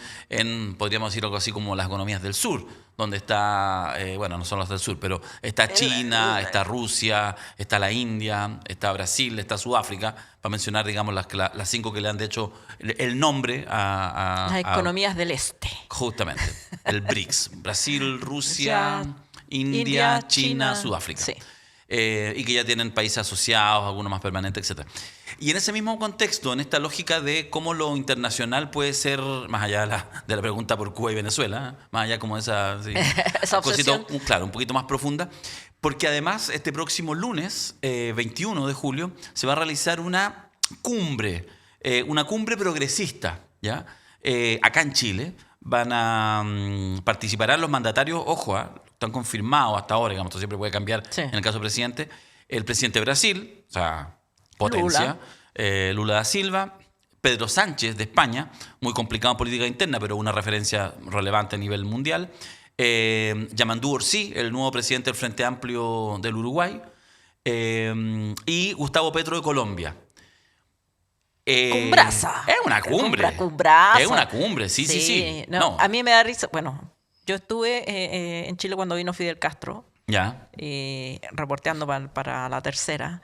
podríamos decir algo así como las economías del sur, donde está, bueno, no son las del sur, pero está China, está Rusia, está la India, está Brasil, está Sudáfrica, para mencionar, digamos, las 5 que le han hecho el nombre a las economías del este. Justamente, el BRICS, Brasil, Rusia, India, China, Sudáfrica. Sí. Y que ya tienen países asociados, algunos más permanentes, etc. Y en ese mismo contexto, en esta lógica de cómo lo internacional puede ser, más allá de la pregunta por Cuba y Venezuela, más allá como esa, sí, esa cosita, claro, un poquito más profunda, porque además este próximo lunes, 21 de julio, se va a realizar una cumbre progresista, ¿ya? Acá en Chile. Participarán los mandatarios, ojo, están confirmados hasta ahora, digamos, esto siempre puede cambiar en el caso del presidente. El presidente de Brasil, o sea, potencia, Lula da Silva, Pedro Sánchez de España, muy complicado en política interna, pero una referencia relevante a nivel mundial. Yamandú Orsi, el nuevo presidente del Frente Amplio del Uruguay, y Gustavo Petro de Colombia. Cumbraza. Es una cumbre. Cumbraza. Es una cumbre, sí. No, a mí me da risa. Bueno, yo estuve en Chile cuando vino Fidel Castro, Ya. reporteando para La Tercera.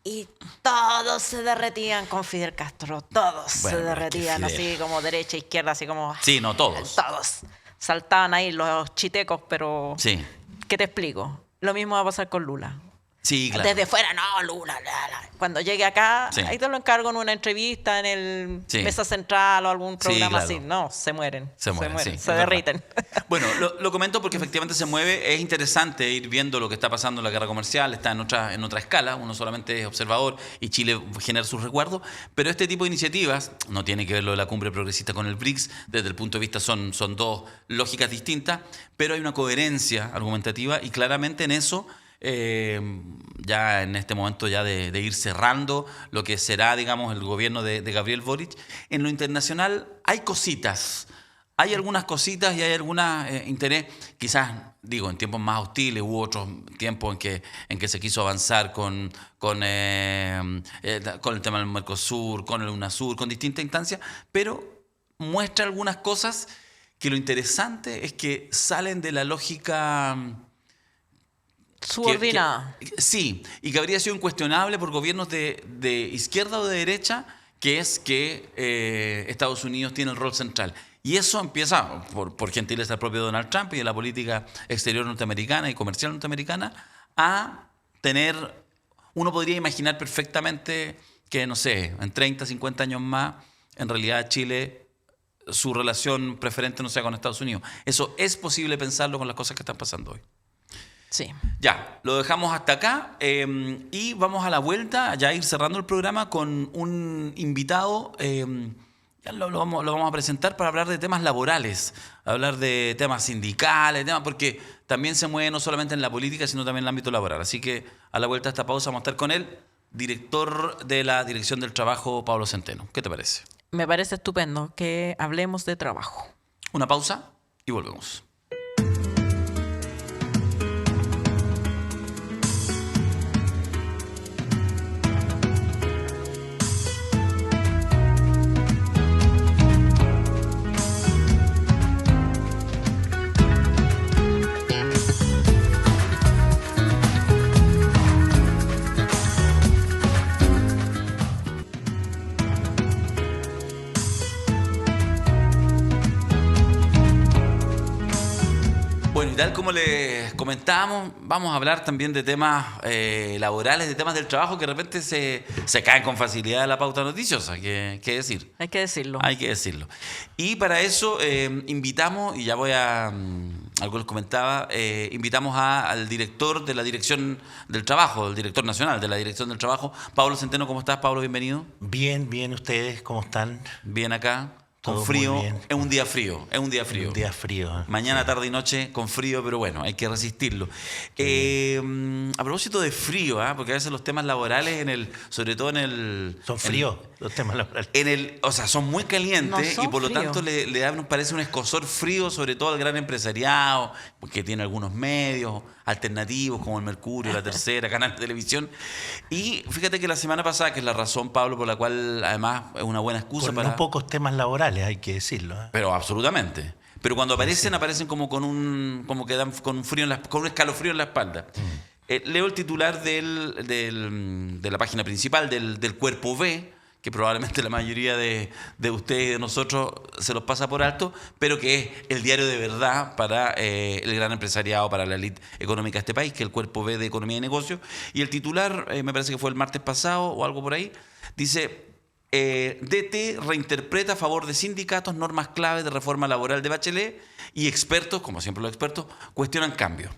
Y todos se derretían con Fidel Castro. Todos Bueno, se pero es que derretían, Fidel. así como derecha, izquierda, así como... Sí, no todos. Todos. Saltaban ahí los chitecos, pero... Sí. ¿Qué te explico? Lo mismo va a pasar con Lula. Sí, claro. Desde fuera, no, Lula. Cuando llegue acá, Sí. ahí te lo encargo en una entrevista, en el Sí. Mesa Central o algún programa claro. así. No, se mueren. Se mueren, sí, es se verdad. derriten. Bueno, lo comento porque efectivamente se mueve. Es interesante ir viendo lo que está pasando en la guerra comercial. Está en otra escala. Uno solamente es observador y Chile genera sus recuerdos. Pero este tipo de iniciativas, no tiene que ver lo de la cumbre progresista con el BRICS. Desde el punto de vista son dos lógicas distintas. Pero hay una coherencia argumentativa y claramente en eso... ya en este momento ya de ir cerrando lo que será, digamos, el gobierno de Gabriel Boric. En lo internacional hay cositas, hay algunas cositas y hay algún interés, quizás, digo, en tiempos más hostiles, hubo otros tiempos en que se quiso avanzar con el tema del Mercosur, con el UNASUR, con distintas instancias, pero muestra algunas cosas que lo interesante es que salen de la lógica... Subordinada. Sí, y que habría sido incuestionable por gobiernos de izquierda o de derecha, que es que Estados Unidos tiene el rol central. Y eso empieza, por gentileza del propio Donald Trump y de la política exterior norteamericana y comercial norteamericana, a tener, uno podría imaginar perfectamente que, no sé, en 30, 50 años más, en realidad Chile, su relación preferente no sea con Estados Unidos. Eso es posible pensarlo con las cosas que están pasando hoy. Sí. Ya, lo dejamos hasta acá y vamos a la vuelta, ya a ir cerrando el programa con un invitado, ya lo vamos a presentar para hablar de temas laborales, hablar de temas sindicales, porque también se mueve no solamente en la política, sino también en el ámbito laboral. Así que a la vuelta de esta pausa vamos a estar con el director de la Dirección del Trabajo, Pablo Centeno. ¿Qué te parece? Me parece estupendo que hablemos de trabajo. Una pausa y volvemos. Bueno, y tal como les comentábamos, vamos a hablar también de temas laborales, de temas del trabajo que de repente se caen con facilidad de la pauta noticiosa, que decir. Hay que decirlo. Hay que decirlo. Y para eso invitamos, y ya voy a, algo les comentaba, invitamos al director de la Dirección del Trabajo, el director nacional de la Dirección del Trabajo, Pablo Centeno. ¿Cómo estás, Pablo? Bienvenido. Bien, ¿ustedes cómo están? Bien acá. Con Todo frío, muy bien. es un día frío, Un día frío. Mañana, tarde y noche con frío, pero bueno, hay que resistirlo. A propósito de frío, porque a veces los temas laborales, sobre todo en el... Son fríos los temas laborales. O sea, son muy calientes No son y por lo fríos. tanto le da, nos parece un escozor frío, sobre todo al gran empresariado, que tiene algunos medios alternativos como el Mercurio, La Tercera, canal de televisión. Y fíjate que la semana pasada, que es la razón, Pablo, por la cual además es una buena excusa Con para... no pocos temas laborales, hay que decirlo. Pero absolutamente. Pero cuando aparecen como como que dan con un con un escalofrío en la espalda. Leo el titular de la página principal del Cuerpo B, que probablemente la mayoría de ustedes y de nosotros se los pasa por alto, pero que es el diario de verdad para el gran empresariado, para la élite económica de este país, que es el Cuerpo B de Economía y Negocios. Y el titular, me parece que fue el martes pasado o algo por ahí, dice... DT reinterpreta a favor de sindicatos normas clave de reforma laboral de Bachelet y expertos, como siempre los expertos, cuestionan cambios.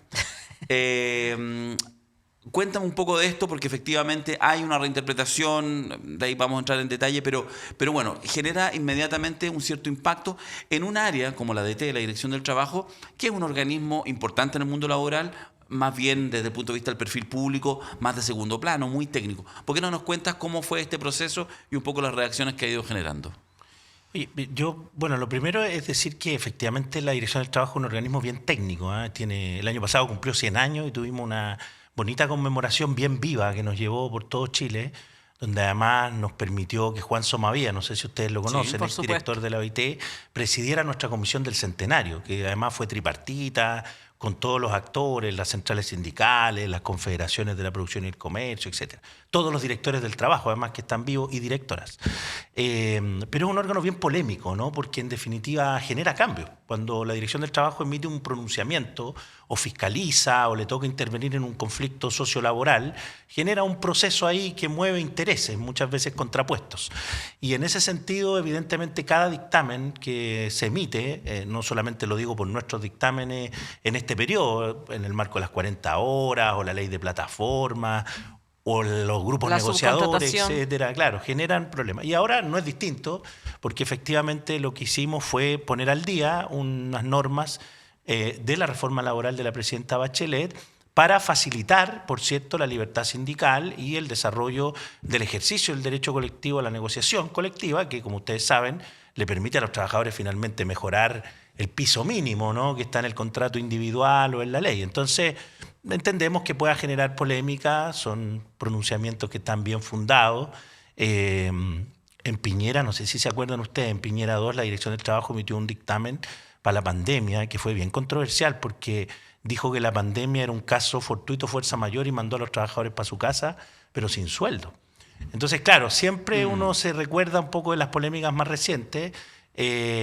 Cuéntame un poco de esto porque efectivamente hay una reinterpretación, de ahí vamos a entrar en detalle, pero bueno, genera inmediatamente un cierto impacto en un área como la DT, la Dirección del Trabajo, que es un organismo importante en el mundo laboral, más bien desde el punto de vista del perfil público, más de segundo plano, muy técnico. ¿Por qué no nos cuentas cómo fue este proceso y un poco las reacciones que ha ido generando? Bueno, lo primero es decir que efectivamente la Dirección del Trabajo es un organismo bien técnico. El año pasado cumplió 100 años y tuvimos una bonita conmemoración bien viva que nos llevó por todo Chile, donde además nos permitió que Juan Somavía, no sé si ustedes lo conocen, por el supuesto. director de la OIT, presidiera nuestra comisión del centenario, que además fue tripartita, con todos los actores, las centrales sindicales, las confederaciones de la producción y el comercio, etcétera. Todos los directores del trabajo, además que están vivos, y directoras. Pero es un órgano bien polémico, ¿no? Porque en definitiva genera cambios. Cuando la Dirección del Trabajo emite un pronunciamiento o fiscaliza o le toca intervenir en un conflicto sociolaboral, genera un proceso ahí que mueve intereses, muchas veces contrapuestos. Y en ese sentido, evidentemente, cada dictamen que se emite, no solamente lo digo por nuestros dictámenes en este periodo, en el marco de las 40 horas o la ley de plataforma o los grupos La negociadores, subcontratación. etcétera, claro, generan problemas. Y ahora no es distinto, porque efectivamente lo que hicimos fue poner al día unas normas de la reforma laboral de la presidenta Bachelet para facilitar, por cierto, la libertad sindical y el desarrollo del ejercicio del derecho colectivo a la negociación colectiva, que, como ustedes saben, le permite a los trabajadores finalmente mejorar el piso mínimo, ¿no?, que está en el contrato individual o en la ley. Entonces, entendemos que pueda generar polémica, son pronunciamientos que están bien fundados. En Piñera, no sé si se acuerdan ustedes, en Piñera 2 la Dirección del Trabajo emitió un dictamen para la pandemia que fue bien controversial porque dijo que la pandemia era un caso fortuito, fuerza mayor, y mandó a los trabajadores para su casa, pero sin sueldo. Entonces, claro, siempre uno se recuerda un poco de las polémicas más recientes.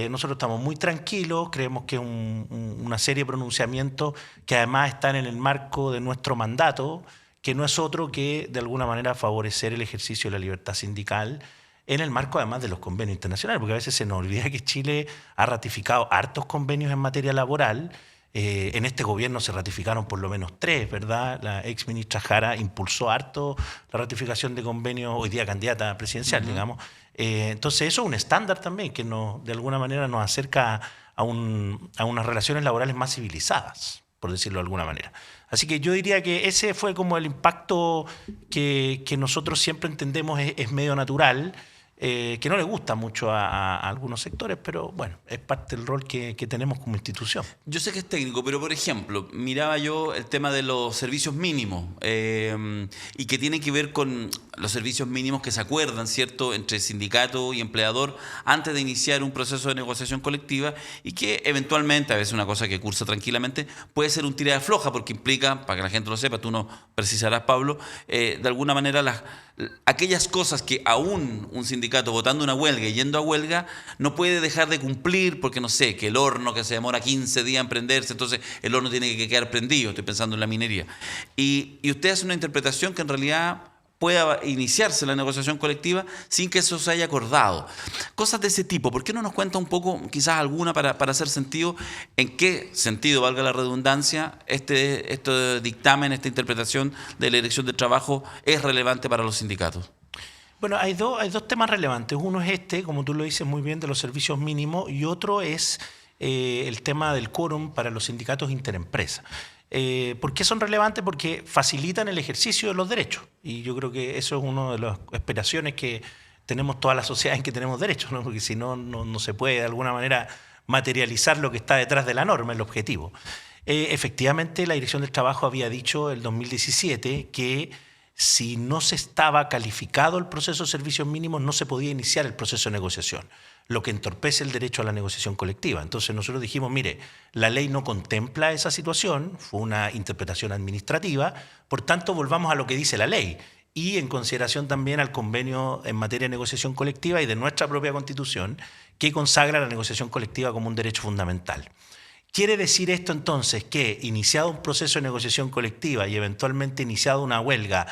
Nosotros estamos muy tranquilos, creemos que es una serie de pronunciamientos que además están en el marco de nuestro mandato, que no es otro que de alguna manera favorecer el ejercicio de la libertad sindical en el marco además de los convenios internacionales, porque a veces se nos olvida que Chile ha ratificado hartos convenios en materia laboral. En este gobierno se ratificaron por lo menos 3, ¿verdad? La ex ministra Jara impulsó harto la ratificación de convenios, hoy día candidata presidencial, digamos. Entonces eso es un estándar también que de alguna manera nos acerca a unas relaciones laborales más civilizadas, por decirlo de alguna manera. Así que yo diría que ese fue como el impacto que nosotros siempre entendemos es medio natural, que no le gusta mucho a algunos sectores, pero bueno, es parte del rol que tenemos como institución. Yo sé que es técnico, pero por ejemplo, miraba yo el tema de los servicios mínimos y que tiene que ver con los servicios mínimos que se acuerdan, ¿cierto?, entre sindicato y empleador antes de iniciar un proceso de negociación colectiva y que eventualmente, a veces una cosa que cursa tranquilamente, puede ser un tira de floja porque implica, para que la gente lo sepa, tú no precisarás, Pablo, de alguna manera aquellas cosas que aún un sindicato votando una huelga y yendo a huelga no puede dejar de cumplir porque, no sé, que el horno que se demora 15 días en prenderse, entonces el horno tiene que quedar prendido, estoy pensando en la minería. Y usted hace una interpretación que en realidad pueda iniciarse la negociación colectiva sin que eso se haya acordado. Cosas de ese tipo. ¿Por qué no nos cuenta un poco, quizás alguna, para hacer sentido, en qué sentido, valga la redundancia, este dictamen, esta interpretación de la Dirección del Trabajo es relevante para los sindicatos? Bueno, hay dos temas relevantes. Uno es como tú lo dices muy bien, de los servicios mínimos, y otro es el tema del quórum para los sindicatos interempresa. ¿Por qué son relevantes? Porque facilitan el ejercicio de los derechos. Y yo creo que eso es una de las aspiraciones que tenemos toda la sociedad en que tenemos derechos, ¿no? Porque si no, no se puede de alguna manera materializar lo que está detrás de la norma, el objetivo. Efectivamente, la Dirección del Trabajo había dicho en 2017 que si no se estaba calificado el proceso de servicios mínimos, no se podía iniciar el proceso de negociación, lo que entorpece el derecho a la negociación colectiva. Entonces nosotros dijimos, mire, la ley no contempla esa situación, fue una interpretación administrativa, por tanto volvamos a lo que dice la ley y en consideración también al convenio en materia de negociación colectiva y de nuestra propia Constitución, que consagra la negociación colectiva como un derecho fundamental. ¿Quiere decir esto entonces que iniciado un proceso de negociación colectiva y eventualmente iniciado una huelga,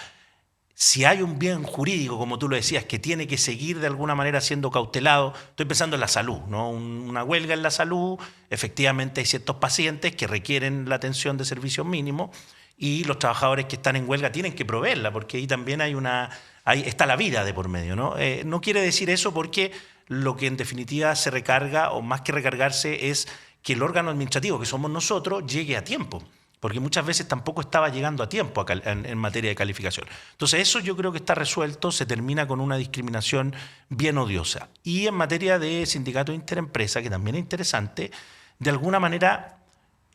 si hay un bien jurídico, como tú lo decías, que tiene que seguir de alguna manera siendo cautelado? Estoy pensando en la salud, ¿no? Una huelga en la salud, efectivamente hay ciertos pacientes que requieren la atención de servicios mínimos y los trabajadores que están en huelga tienen que proveerla, porque ahí también ahí está la vida de por medio, ¿no? No quiere decir eso porque lo que en definitiva se recarga, o más que recargarse, es que el órgano administrativo, que somos nosotros, llegue a tiempo, porque muchas veces tampoco estaba llegando a tiempo en materia de calificación. Entonces eso yo creo que está resuelto, se termina con una discriminación bien odiosa. Y en materia de sindicato interempresa, que también es interesante, de alguna manera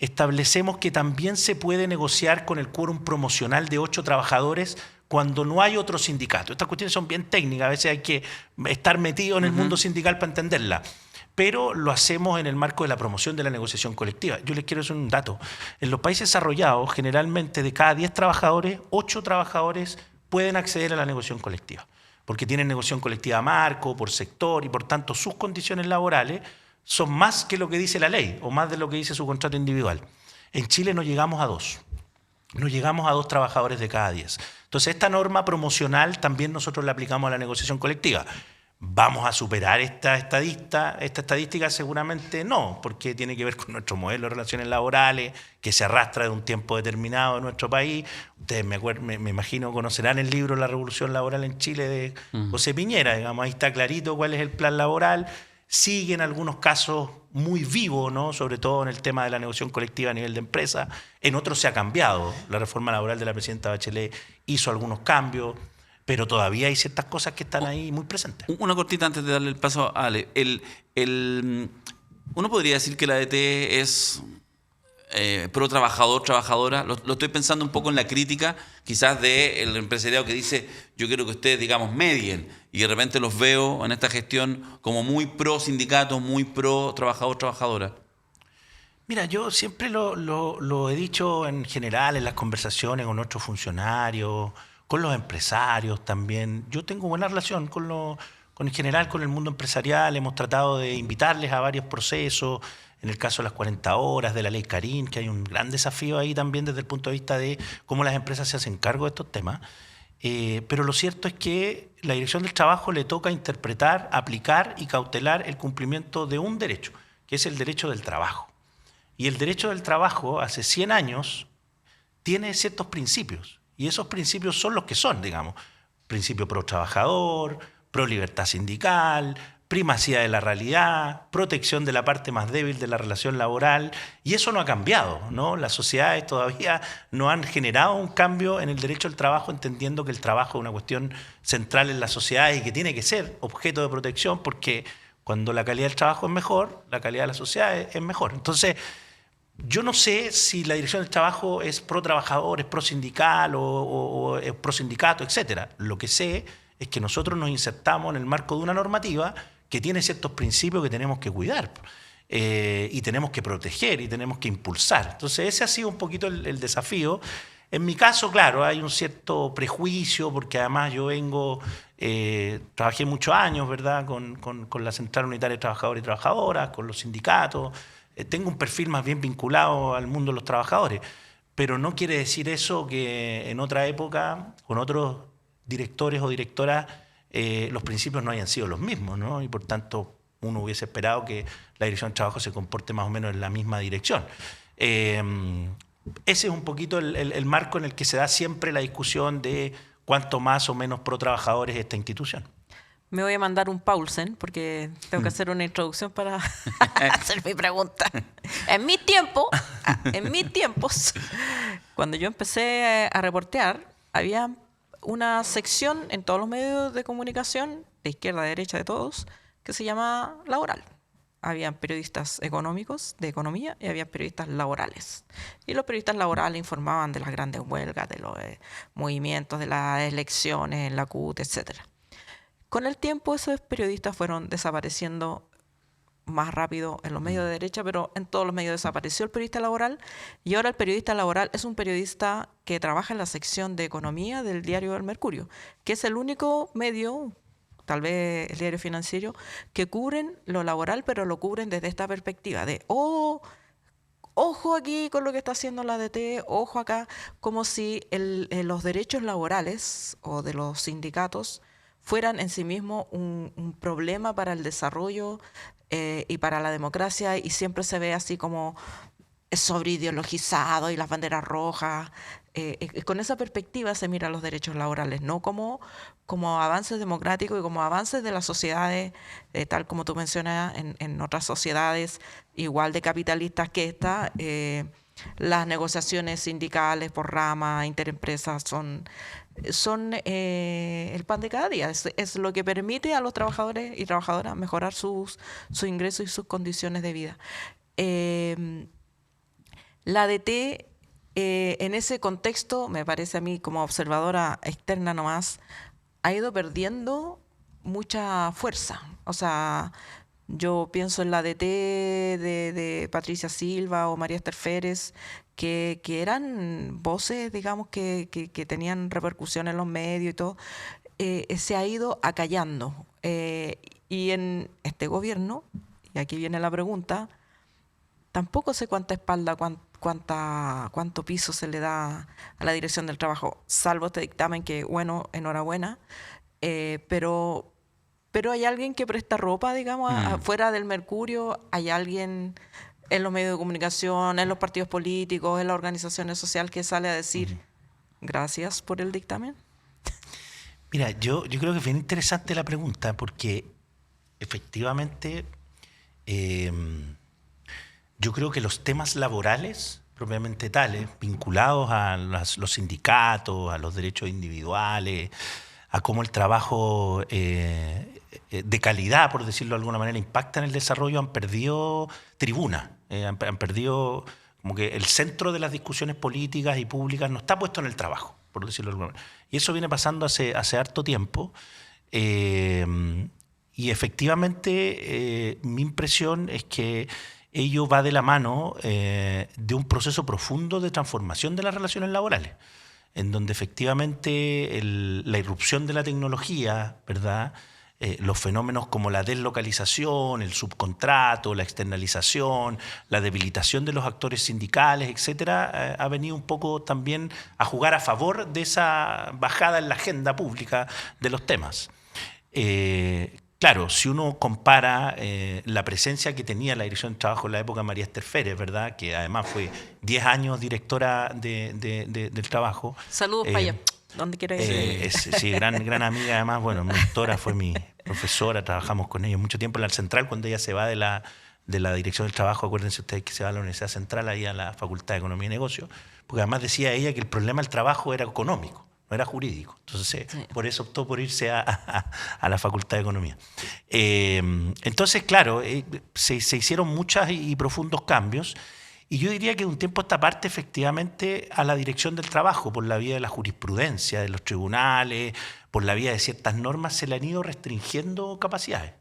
establecemos que también se puede negociar con el quórum promocional de 8 trabajadores cuando no hay otro sindicato. Estas cuestiones son bien técnicas, a veces hay que estar metido en el mundo sindical para entenderla. Pero lo hacemos en el marco de la promoción de la negociación colectiva. Yo les quiero decir un dato. En los países desarrollados, generalmente de cada 10 trabajadores, 8 trabajadores pueden acceder a la negociación colectiva, porque tienen negociación colectiva marco, por sector, y por tanto sus condiciones laborales son más que lo que dice la ley, o más de lo que dice su contrato individual. En Chile no llegamos a 2. No llegamos a 2 trabajadores de cada 10. Entonces, esta norma promocional también nosotros la aplicamos a la negociación colectiva. ¿Vamos a superar esta estadística? Seguramente no, porque tiene que ver con nuestro modelo de relaciones laborales, que se arrastra de un tiempo determinado en nuestro país. Ustedes me imagino conocerán el libro La Revolución Laboral en Chile de José Piñera, digamos, ahí está clarito cuál es el plan laboral. Sigue en algunos casos muy vivo, ¿no? Sobre todo en el tema de la negociación colectiva a nivel de empresa. En otros se ha cambiado. La reforma laboral de la presidenta Bachelet hizo algunos cambios, pero todavía hay ciertas cosas que están ahí muy presentes. Una cortita antes de darle el paso a Ale. Uno podría decir que la ADT es pro trabajador, trabajadora. Lo estoy pensando un poco en la crítica, quizás del empresariado que dice, yo quiero que ustedes, digamos, medien. Y de repente los veo en esta gestión como muy pro sindicato, muy pro trabajador, trabajadora. Mira, yo siempre lo he dicho en general en las conversaciones con nuestros funcionarios, con los empresarios también. Yo tengo buena relación en general con el mundo empresarial. Hemos tratado de invitarles a varios procesos. En el caso de las 40 horas, de la ley Carín, que hay un gran desafío ahí también desde el punto de vista de cómo las empresas se hacen cargo de estos temas. Pero lo cierto es que la Dirección del Trabajo le toca interpretar, aplicar y cautelar el cumplimiento de un derecho, que es el derecho del trabajo. Y el derecho del trabajo, hace 100 años, tiene ciertos principios. Y esos principios son los que son, digamos. Principio pro trabajador, pro libertad sindical, primacía de la realidad, protección de la parte más débil de la relación laboral, y eso no ha cambiado, ¿no? Las sociedades todavía no han generado un cambio en el derecho al trabajo, entendiendo que el trabajo es una cuestión central en las sociedades y que tiene que ser objeto de protección, porque cuando la calidad del trabajo es mejor, la calidad de la sociedad es mejor. Entonces, yo no sé si la Dirección del Trabajo es pro trabajador, es pro sindical o es pro sindicato, etc. Lo que sé es que nosotros nos insertamos en el marco de una normativa que tiene ciertos principios que tenemos que cuidar y tenemos que proteger y tenemos que impulsar. Entonces ese ha sido un poquito el desafío. En mi caso, claro, hay un cierto prejuicio porque además yo trabajé muchos años, ¿verdad?, con la Central Unitaria de Trabajadores y Trabajadoras, con los sindicatos. Tengo un perfil más bien vinculado al mundo de los trabajadores, pero no quiere decir eso que en otra época, con otros directores o directoras, los principios no hayan sido los mismos, ¿no? Y por tanto uno hubiese esperado que la Dirección del Trabajo se comporte más o menos en la misma dirección. Ese es un poquito el marco en el que se da siempre la discusión de cuánto más o menos pro trabajador es esta institución. Me voy a mandar un Paulsen porque tengo que hacer una introducción para hacer mi pregunta. En mis tiempos, cuando yo empecé a reportear, había una sección en todos los medios de comunicación, de izquierda a derecha de todos, que se llama laboral. Habían periodistas económicos, de economía, y había periodistas laborales. Y los periodistas laborales informaban de las grandes huelgas, de los movimientos, de las elecciones en la CUT, etc. Con el tiempo esos periodistas fueron desapareciendo más rápido en los medios de derecha, pero en todos los medios desapareció el periodista laboral, y ahora el periodista laboral es un periodista que trabaja en la sección de economía del diario El Mercurio, que es el único medio, tal vez el diario financiero, que cubren lo laboral, pero lo cubren desde esta perspectiva de, ojo aquí con lo que está haciendo la ADT, ojo acá, como si los derechos laborales o de los sindicatos fueran en sí mismos un problema para el desarrollo y para la democracia, y siempre se ve así como sobreideologizado y las banderas rojas. Con esa perspectiva se mira los derechos laborales, no como avances democráticos y como avances de las sociedades, tal como tú mencionas, en otras sociedades igual de capitalistas que esta. Las negociaciones sindicales por rama, interempresas, son el pan de cada día. Es lo que permite a los trabajadores y trabajadoras mejorar sus ingresos y sus condiciones de vida. La ADT en ese contexto, me parece a mí como observadora externa nomás, ha ido perdiendo mucha fuerza. O sea, yo pienso en la DT de Patricia Silva o María Esther Férez, que eran voces, digamos, que tenían repercusión en los medios y todo, se ha ido acallando. Y en este gobierno, y aquí viene la pregunta, tampoco sé cuánta espalda, cuánto piso se le da a la dirección del trabajo, salvo este dictamen que, bueno, enhorabuena, pero hay alguien que presta ropa, digamos, afuera del Mercurio, hay alguien en los medios de comunicación, en los partidos políticos, en las organizaciones sociales que sale a decir gracias por el dictamen. Mira, yo creo que es bien interesante la pregunta porque efectivamente yo creo que los temas laborales propiamente tales, vinculados a los sindicatos, a los derechos individuales, a cómo el trabajo de calidad, por decirlo de alguna manera, impacta en el desarrollo, han perdido tribuna, han perdido como que el centro de las discusiones políticas y públicas no está puesto en el trabajo, por decirlo de alguna manera. Y eso viene pasando hace harto tiempo. Y efectivamente mi impresión es que ello va de la mano de un proceso profundo de transformación de las relaciones laborales, en donde efectivamente la irrupción de la tecnología, ¿verdad? Los fenómenos como la deslocalización, el subcontrato, la externalización, la debilitación de los actores sindicales, etcétera, ha venido un poco también a jugar a favor de esa bajada en la agenda pública de los temas. Claro, si uno compara la presencia que tenía la Dirección de Trabajo en la época de María Esther Férez, ¿verdad? Que además fue 10 años directora del trabajo. Saludos para allá, donde quiera ir. Sí, gran amiga, además, bueno, mi mentora, fue mi profesora, trabajamos con ella mucho tiempo en la Central, cuando ella se va de la Dirección del Trabajo, acuérdense ustedes que se va a la Universidad Central, ahí a la Facultad de Economía y Negocios, porque además decía ella que el problema del trabajo era económico, no era jurídico. Entonces, sí, por eso optó por irse a la Facultad de Economía. Entonces, claro, se hicieron muchos y profundos cambios, y yo diría que de un tiempo a esta parte, efectivamente, a la Dirección del Trabajo, por la vía de la jurisprudencia, de los tribunales, por la vía de ciertas normas, se le han ido restringiendo capacidades,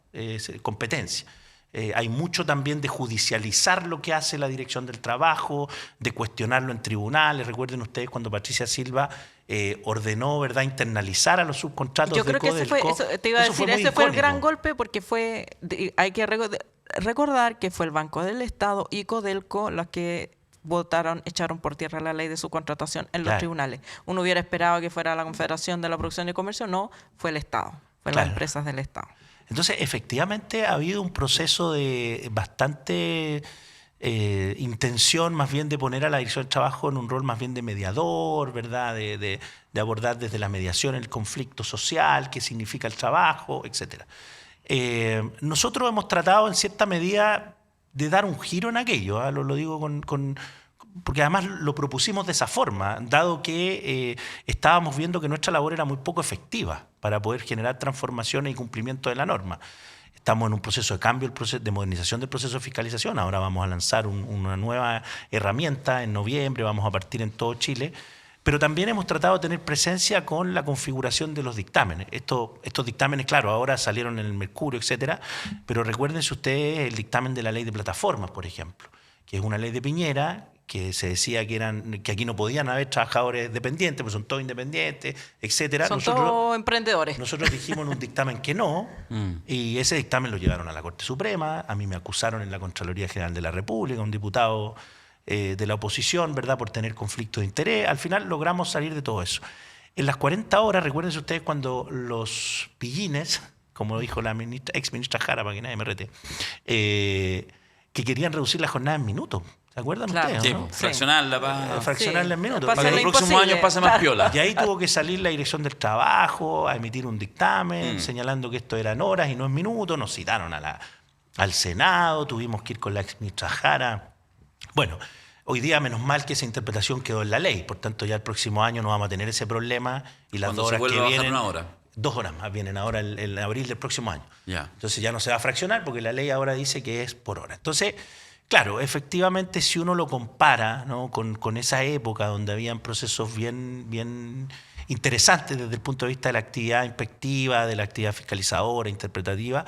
competencias. Hay mucho también de judicializar lo que hace la Dirección del Trabajo, de cuestionarlo en tribunales. Recuerden ustedes cuando Patricia Silva ordenó, ¿verdad?, internalizar a los subcontratos. Yo creo que ese fue el gran golpe, porque hay que recordar que fue el Banco del Estado y Codelco los que echaron por tierra la ley de subcontratación en los tribunales. Uno hubiera esperado que fuera la Confederación de la Producción y Comercio, no, fue el Estado, las empresas del Estado. Entonces, efectivamente, ha habido un proceso de bastante intención, más bien, de poner a la Dirección del Trabajo en un rol más bien de mediador, ¿verdad? De abordar desde la mediación el conflicto social, qué significa el trabajo, etc. Nosotros hemos tratado, en cierta medida, de dar un giro en aquello, ¿eh? Lo digo porque además lo propusimos de esa forma, dado que estábamos viendo que nuestra labor era muy poco efectiva para poder generar transformaciones y cumplimiento de la norma. Estamos en un proceso de cambio, de modernización del proceso de fiscalización. Ahora vamos a lanzar una nueva herramienta en noviembre, vamos a partir en todo Chile, pero también hemos tratado de tener presencia con la configuración de los dictámenes. Estos dictámenes, claro, ahora salieron en el Mercurio, etcétera, pero recuérdense ustedes el dictamen de la ley de plataformas, por ejemplo, que es una ley de Piñera, que se decía que aquí no podían haber trabajadores dependientes, pues son todos independientes, etcétera. Son todos emprendedores. Nosotros dijimos en un dictamen que no, y ese dictamen lo llevaron a la Corte Suprema. A mí me acusaron en la Contraloría General de la República, un diputado de la oposición, ¿verdad?, por tener conflicto de interés. Al final logramos salir de todo eso. En las 40 horas, recuérdense ustedes cuando los pillines, como dijo la ex ministra Jara, para que nadie me rete, que querían reducir la jornada en minutos. ¿Se acuerdan ustedes? Sí, ¿no? Fraccionarla en minutos. Para que los próximos años pase más piola. Y ahí tuvo que salir la Dirección del Trabajo a emitir un dictamen señalando que esto eran horas y no en minutos. Nos citaron al Senado, tuvimos que ir con la ex ministra Jara. Bueno, hoy día menos mal que esa interpretación quedó en la ley, por tanto ya el próximo año no vamos a tener ese problema y las 2 horas que vienen... 2 horas más vienen ahora en abril del próximo año. Yeah. Entonces ya no se va a fraccionar porque la ley ahora dice que es por hora. Entonces... Claro, efectivamente, si uno lo compara, ¿no?, con esa época donde habían procesos bien interesantes desde el punto de vista de la actividad inspectiva, de la actividad fiscalizadora, interpretativa,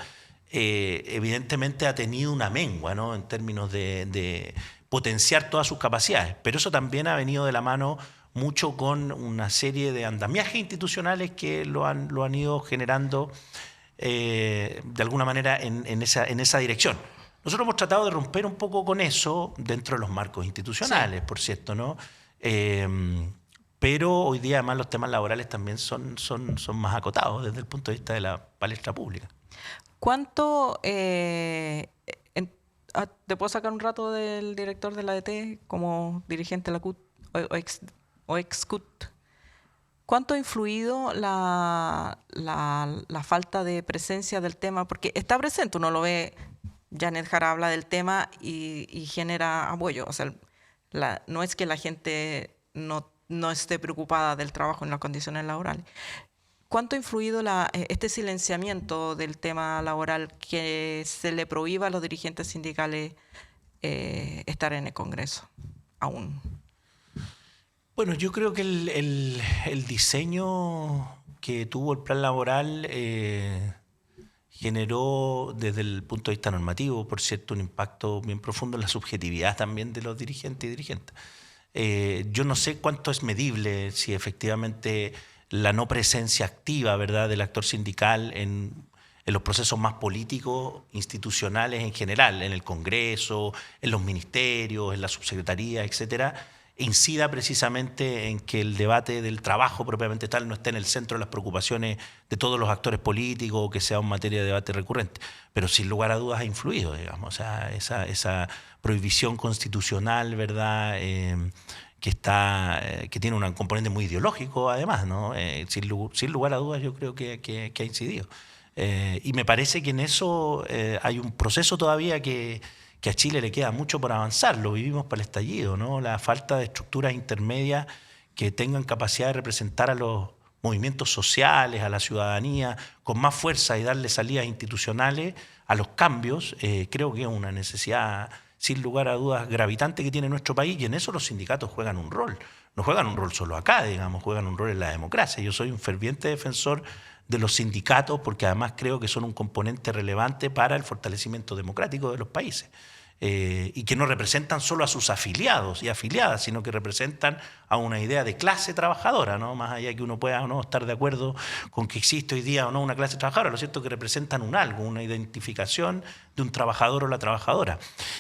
evidentemente ha tenido una mengua, ¿no?, en términos de potenciar todas sus capacidades. Pero eso también ha venido de la mano mucho con una serie de andamiajes institucionales que lo han ido generando de alguna manera en esa dirección. Nosotros hemos tratado de romper un poco con eso dentro de los marcos institucionales, por cierto, ¿no? Pero hoy día además los temas laborales también son más acotados desde el punto de vista de la palestra pública. ¿Cuánto, te puedo sacar un rato del director de la ADT como dirigente de la CUT o ex CUT? ¿Cuánto ha influido la falta de presencia del tema? Porque está presente, uno lo ve. Janet Jara habla del tema y genera apoyo. O sea, no es que la gente no esté preocupada del trabajo en las condiciones laborales. ¿Cuánto ha influido este silenciamiento del tema laboral, que se le prohíba a los dirigentes sindicales estar en el Congreso aún? Bueno, yo creo que el diseño que tuvo el plan laboral generó desde el punto de vista normativo, por cierto, un impacto bien profundo en la subjetividad también de los dirigentes y dirigentes. Yo no sé cuánto es medible, si efectivamente la no presencia activa, ¿verdad?, del actor sindical en los procesos más políticos, institucionales en general, en el Congreso, en los ministerios, en la subsecretaría, etcétera, incida precisamente en que el debate del trabajo propiamente tal no esté en el centro de las preocupaciones de todos los actores políticos, o que sea una materia de debate recurrente. Pero sin lugar a dudas ha influido, digamos, o sea, esa prohibición constitucional, ¿verdad?, que tiene un componente muy ideológico además, ¿no? Sin lugar a dudas yo creo que ha incidido. Y me parece que en eso hay un proceso todavía que a Chile le queda mucho por avanzar. Lo vivimos para el estallido, ¿no? La falta de estructuras intermedias que tengan capacidad de representar a los movimientos sociales, a la ciudadanía, con más fuerza y darle salidas institucionales a los cambios, creo que es una necesidad, sin lugar a dudas, gravitante que tiene nuestro país, y en eso los sindicatos juegan un rol. No juegan un rol solo acá, digamos, juegan un rol en la democracia. Yo soy un ferviente defensor de los sindicatos porque además creo que son un componente relevante para el fortalecimiento democrático de los países. Y que no representan solo a sus afiliados y afiliadas, sino que representan a una idea de clase trabajadora, ¿no? Más allá que uno pueda o no estar de acuerdo con que existe hoy día o no una clase trabajadora, lo cierto es que representan un algo, una identificación de un trabajador o la trabajadora.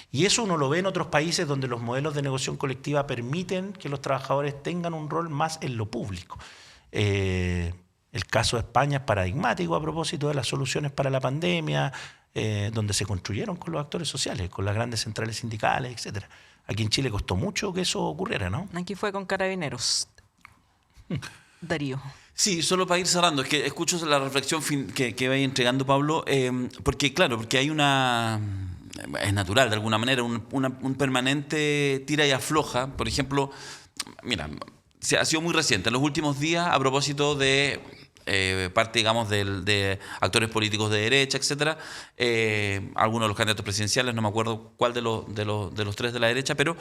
Y eso uno lo ve en otros países donde los modelos de negociación colectiva permiten que los trabajadores tengan un rol más en lo público. El caso de España es paradigmático a propósito de las soluciones para la pandemia, donde se construyeron con los actores sociales, con las grandes centrales sindicales, etcétera. Aquí en Chile costó mucho que eso ocurriera, ¿no? Aquí fue con Carabineros. Darío. Sí, solo para ir cerrando, es que escucho la reflexión que vaya entregando Pablo, porque claro, porque hay es natural de alguna manera, un permanente tira y afloja. Por ejemplo, mira, ha sido muy reciente, en los últimos días, a propósito de parte, digamos, de actores políticos de derecha, etcétera, algunos de los candidatos presidenciales, no me acuerdo cuál de los tres de la derecha, pero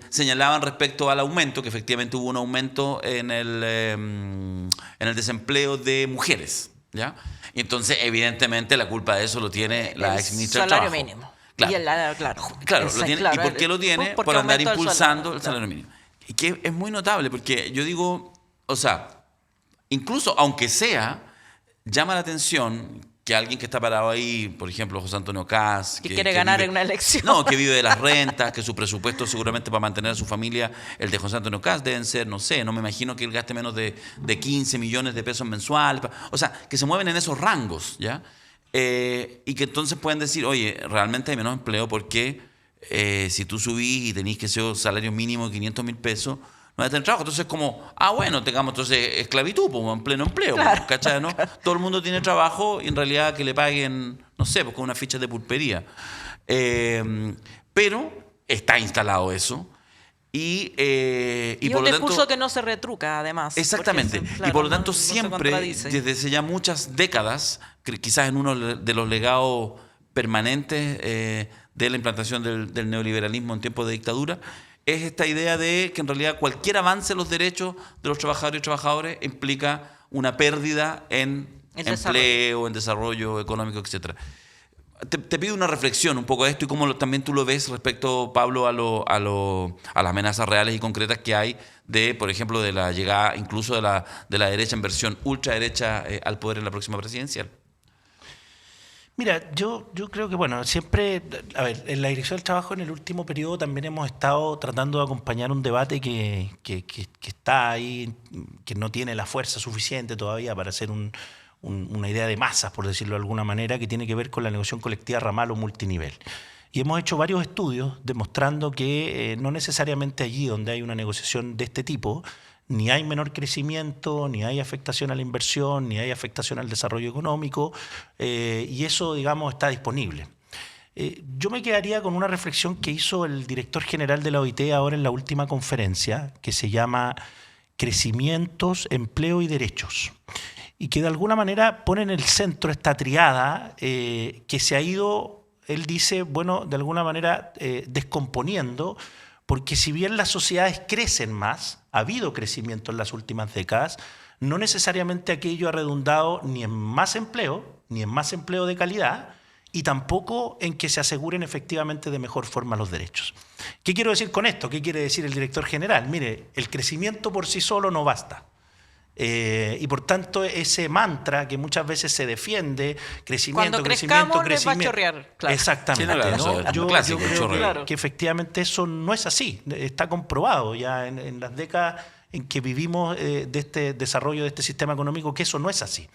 señalaban respecto al aumento, que efectivamente hubo un aumento en el desempleo de mujeres, ¿ya? Y entonces, evidentemente, la culpa de eso lo tiene la ex ministra del Trabajo. Salario mínimo. Claro, Claro, lo tiene. claro. ¿Y por qué lo tiene? Porque Por andar aumentó el impulsando sueldo. el salario mínimo. Y que es muy notable, porque yo digo, o sea, incluso aunque sea, llama la atención que alguien que está parado ahí, por ejemplo, José Antonio Kast, Que quiere ganar en una elección. No, que vive de las rentas, que su presupuesto seguramente para mantener a su familia, el de José Antonio Kast deben ser, no sé, no me imagino que él gaste menos de 15 millones de pesos mensuales. O sea, que se mueven en esos rangos, ¿ya? Y que entonces pueden decir, oye, realmente hay menos empleo porque si tú subís y tenés que ser un salario mínimo de 500.000 pesos, no vas a tener trabajo. Entonces, como, bueno, tengamos entonces esclavitud, pues, en pleno empleo, Claro. ¿cachai? ¿No? Todo el mundo tiene trabajo y en realidad que le paguen, no sé, pues con una ficha de pulpería. Pero está instalado eso. Y Y por un lo discurso tanto, que no se retruca, además. exactamente. Porque claro, y por lo tanto, no se siempre, contradice. desde hace ya muchas décadas, quizás en uno de los legados permanentes de la implantación del neoliberalismo en tiempos de dictadura, es esta idea de que en realidad cualquier avance en los derechos de los trabajadores y trabajadoras implica una pérdida en empleo, en desarrollo económico, etc. Te pido una reflexión un poco de esto y cómo también tú lo ves respecto, Pablo, a las amenazas reales y concretas que hay de, por ejemplo, de la llegada incluso de la derecha en versión ultraderecha al poder en la próxima presidencial. Mira, yo creo que, bueno, siempre, a ver, en la Dirección del Trabajo en el último periodo también hemos estado tratando de acompañar un debate que está ahí, que no tiene la fuerza suficiente todavía para hacer una idea de masas, por decirlo de alguna manera, que tiene que ver con la negociación colectiva ramal o multinivel. Y hemos hecho varios estudios demostrando que no necesariamente allí donde hay una negociación de este tipo, ni hay menor crecimiento, ni hay afectación a la inversión, ni hay afectación al desarrollo económico, y eso, digamos, está disponible. Yo me quedaría con una reflexión que hizo el director general de la OIT ahora en la última conferencia, que se llama Crecimientos, Empleo y Derechos, y que de alguna manera pone en el centro esta triada que se ha ido, él dice, bueno, de alguna manera descomponiendo, porque si bien las sociedades crecen más, ha habido crecimiento en las últimas décadas, no necesariamente aquello ha redundado ni en más empleo, ni en más empleo de calidad, y tampoco en que se aseguren efectivamente de mejor forma los derechos. ¿Qué quiero decir con esto? ¿Qué quiere decir el director general? Mire, el crecimiento por sí solo no basta. Y por tanto ese mantra que muchas veces se defiende, crecimiento, Cuando crecimiento, crezcamos, les va a chorrear, claro. Exactamente. Sí, no, ¿no? Yo clásico, creo que efectivamente eso no es así. Está comprobado ya en las décadas en que vivimos de este desarrollo de este sistema económico que eso no es así.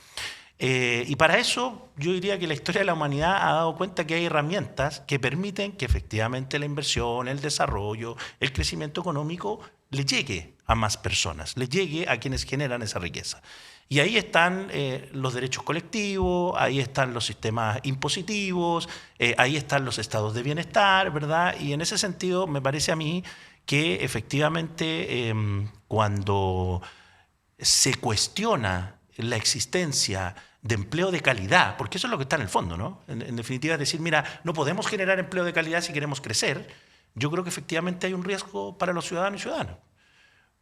Y para eso yo diría que la historia de la humanidad ha dado cuenta que hay herramientas que permiten que efectivamente la inversión, el desarrollo, el crecimiento económico le llegue a más personas, le llegue a quienes generan esa riqueza. Y ahí están los derechos colectivos, ahí están los sistemas impositivos, ahí están los estados de bienestar, ¿verdad? Y en ese sentido me parece a mí que efectivamente cuando se cuestiona la existencia de empleo de calidad, porque eso es lo que está en el fondo, ¿no? En definitiva es decir, mira, no podemos generar empleo de calidad si queremos crecer. Yo creo que efectivamente hay un riesgo para los ciudadanos y ciudadanas.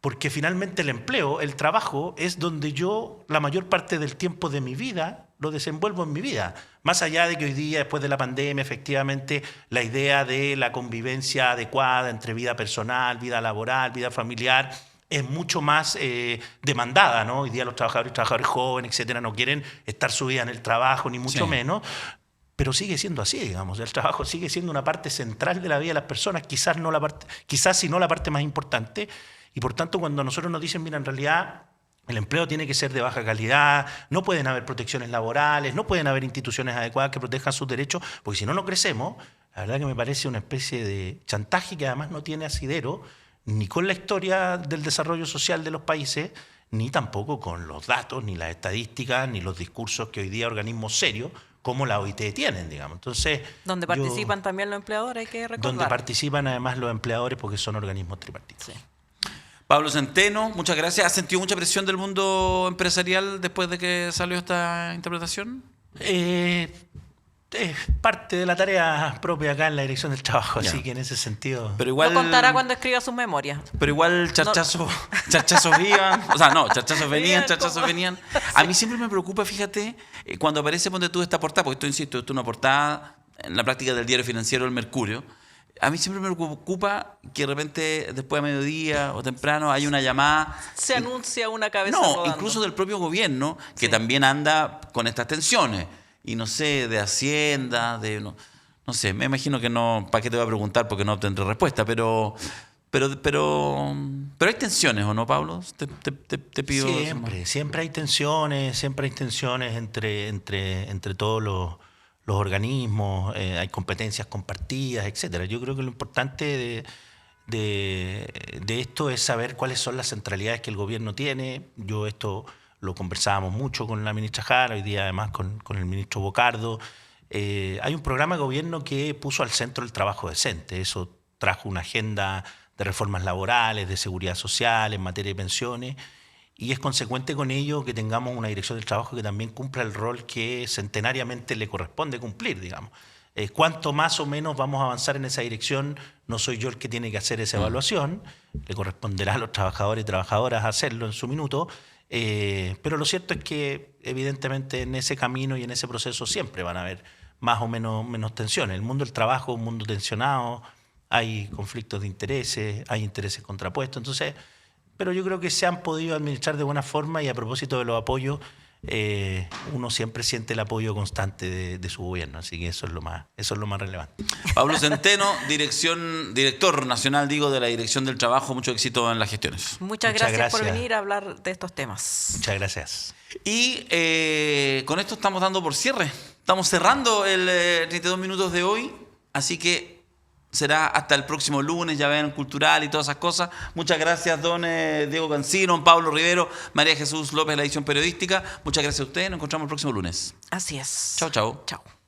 Porque finalmente el empleo, el trabajo, es donde yo la mayor parte del tiempo de mi vida lo desenvuelvo en mi vida. Más allá de que hoy día, después de la pandemia, efectivamente, la idea de la convivencia adecuada entre vida personal, vida laboral, vida familiar, es mucho más demandada, ¿no? Hoy día los trabajadores jóvenes, etcétera, no quieren estar su vida en el trabajo, ni mucho menos. Pero sigue siendo así, digamos. El trabajo sigue siendo una parte central de la vida de las personas, quizás si no la parte más importante. Y por tanto, cuando a nosotros nos dicen, mira, en realidad el empleo tiene que ser de baja calidad, no pueden haber protecciones laborales, no pueden haber instituciones adecuadas que protejan sus derechos, porque si no, no crecemos, la verdad que me parece una especie de chantaje que además no tiene asidero ni con la historia del desarrollo social de los países, ni tampoco con los datos, ni las estadísticas, ni los discursos que hoy día organismos serios como la OIT tienen, digamos. Entonces, donde participan también los empleadores, hay que recordar. Donde participan además los empleadores porque son organismos tripartitos. Sí. Pablo Centeno, muchas gracias. ¿Has sentido mucha presión del mundo empresarial después de que salió esta interpretación? Es parte de la tarea propia acá en la Dirección del Trabajo, así que en ese sentido... Pero igual, lo contará cuando escriba sus memorias. Pero igual charchazos iban, o sea, no, charchazos venían. A mí siempre me preocupa, fíjate, cuando aparece, ponte tú esta portada, porque esto, insisto, esto es una portada en la práctica del diario financiero El Mercurio. A mí siempre me preocupa que de repente, después de mediodía o temprano, hay una llamada... Se anuncia una cabeza rodando. Incluso del propio gobierno, que también anda con estas tensiones. Y no sé, de Hacienda, no sé, me imagino que no, ¿para qué te voy a preguntar? Porque no obtendré respuesta, pero hay tensiones, ¿o no, Pablo? Te pido... Siempre hay tensiones entre todos los organismos, hay competencias compartidas, etcétera. Yo creo que lo importante de esto es saber cuáles son las centralidades que el gobierno tiene. Yo esto lo conversábamos mucho con la ministra Jara, hoy día además con el ministro Bocardo. Hay un programa de gobierno que puso al centro el trabajo decente. Eso trajo una agenda de reformas laborales, de seguridad social, en materia de pensiones, y es consecuente con ello que tengamos una Dirección del Trabajo que también cumpla el rol que centenariamente le corresponde cumplir, digamos. Cuánto más o menos vamos a avanzar en esa dirección, no soy yo el que tiene que hacer esa evaluación, le corresponderá a los trabajadores y trabajadoras hacerlo en su minuto, pero lo cierto es que evidentemente en ese camino y en ese proceso siempre van a haber más o menos tensiones. El mundo del trabajo es un mundo tensionado, hay conflictos de intereses, hay intereses contrapuestos, entonces, pero yo creo que se han podido administrar de buena forma y a propósito de los apoyos, uno siempre siente el apoyo constante de su gobierno, así que eso es lo más relevante. Pablo Centeno, director nacional, de la Dirección del Trabajo, mucho éxito en las gestiones. Muchas gracias por venir a hablar de estos temas. Muchas gracias. Y con esto estamos dando por cierre. Estamos cerrando el 32 minutos de hoy, así que será hasta el próximo lunes, ya ven, cultural y todas esas cosas. Muchas gracias, don Diego Cancino, Pablo Rivero, María Jesús López, la edición periodística. Muchas gracias a ustedes, nos encontramos el próximo lunes. Así es. Chao, chao. Chao.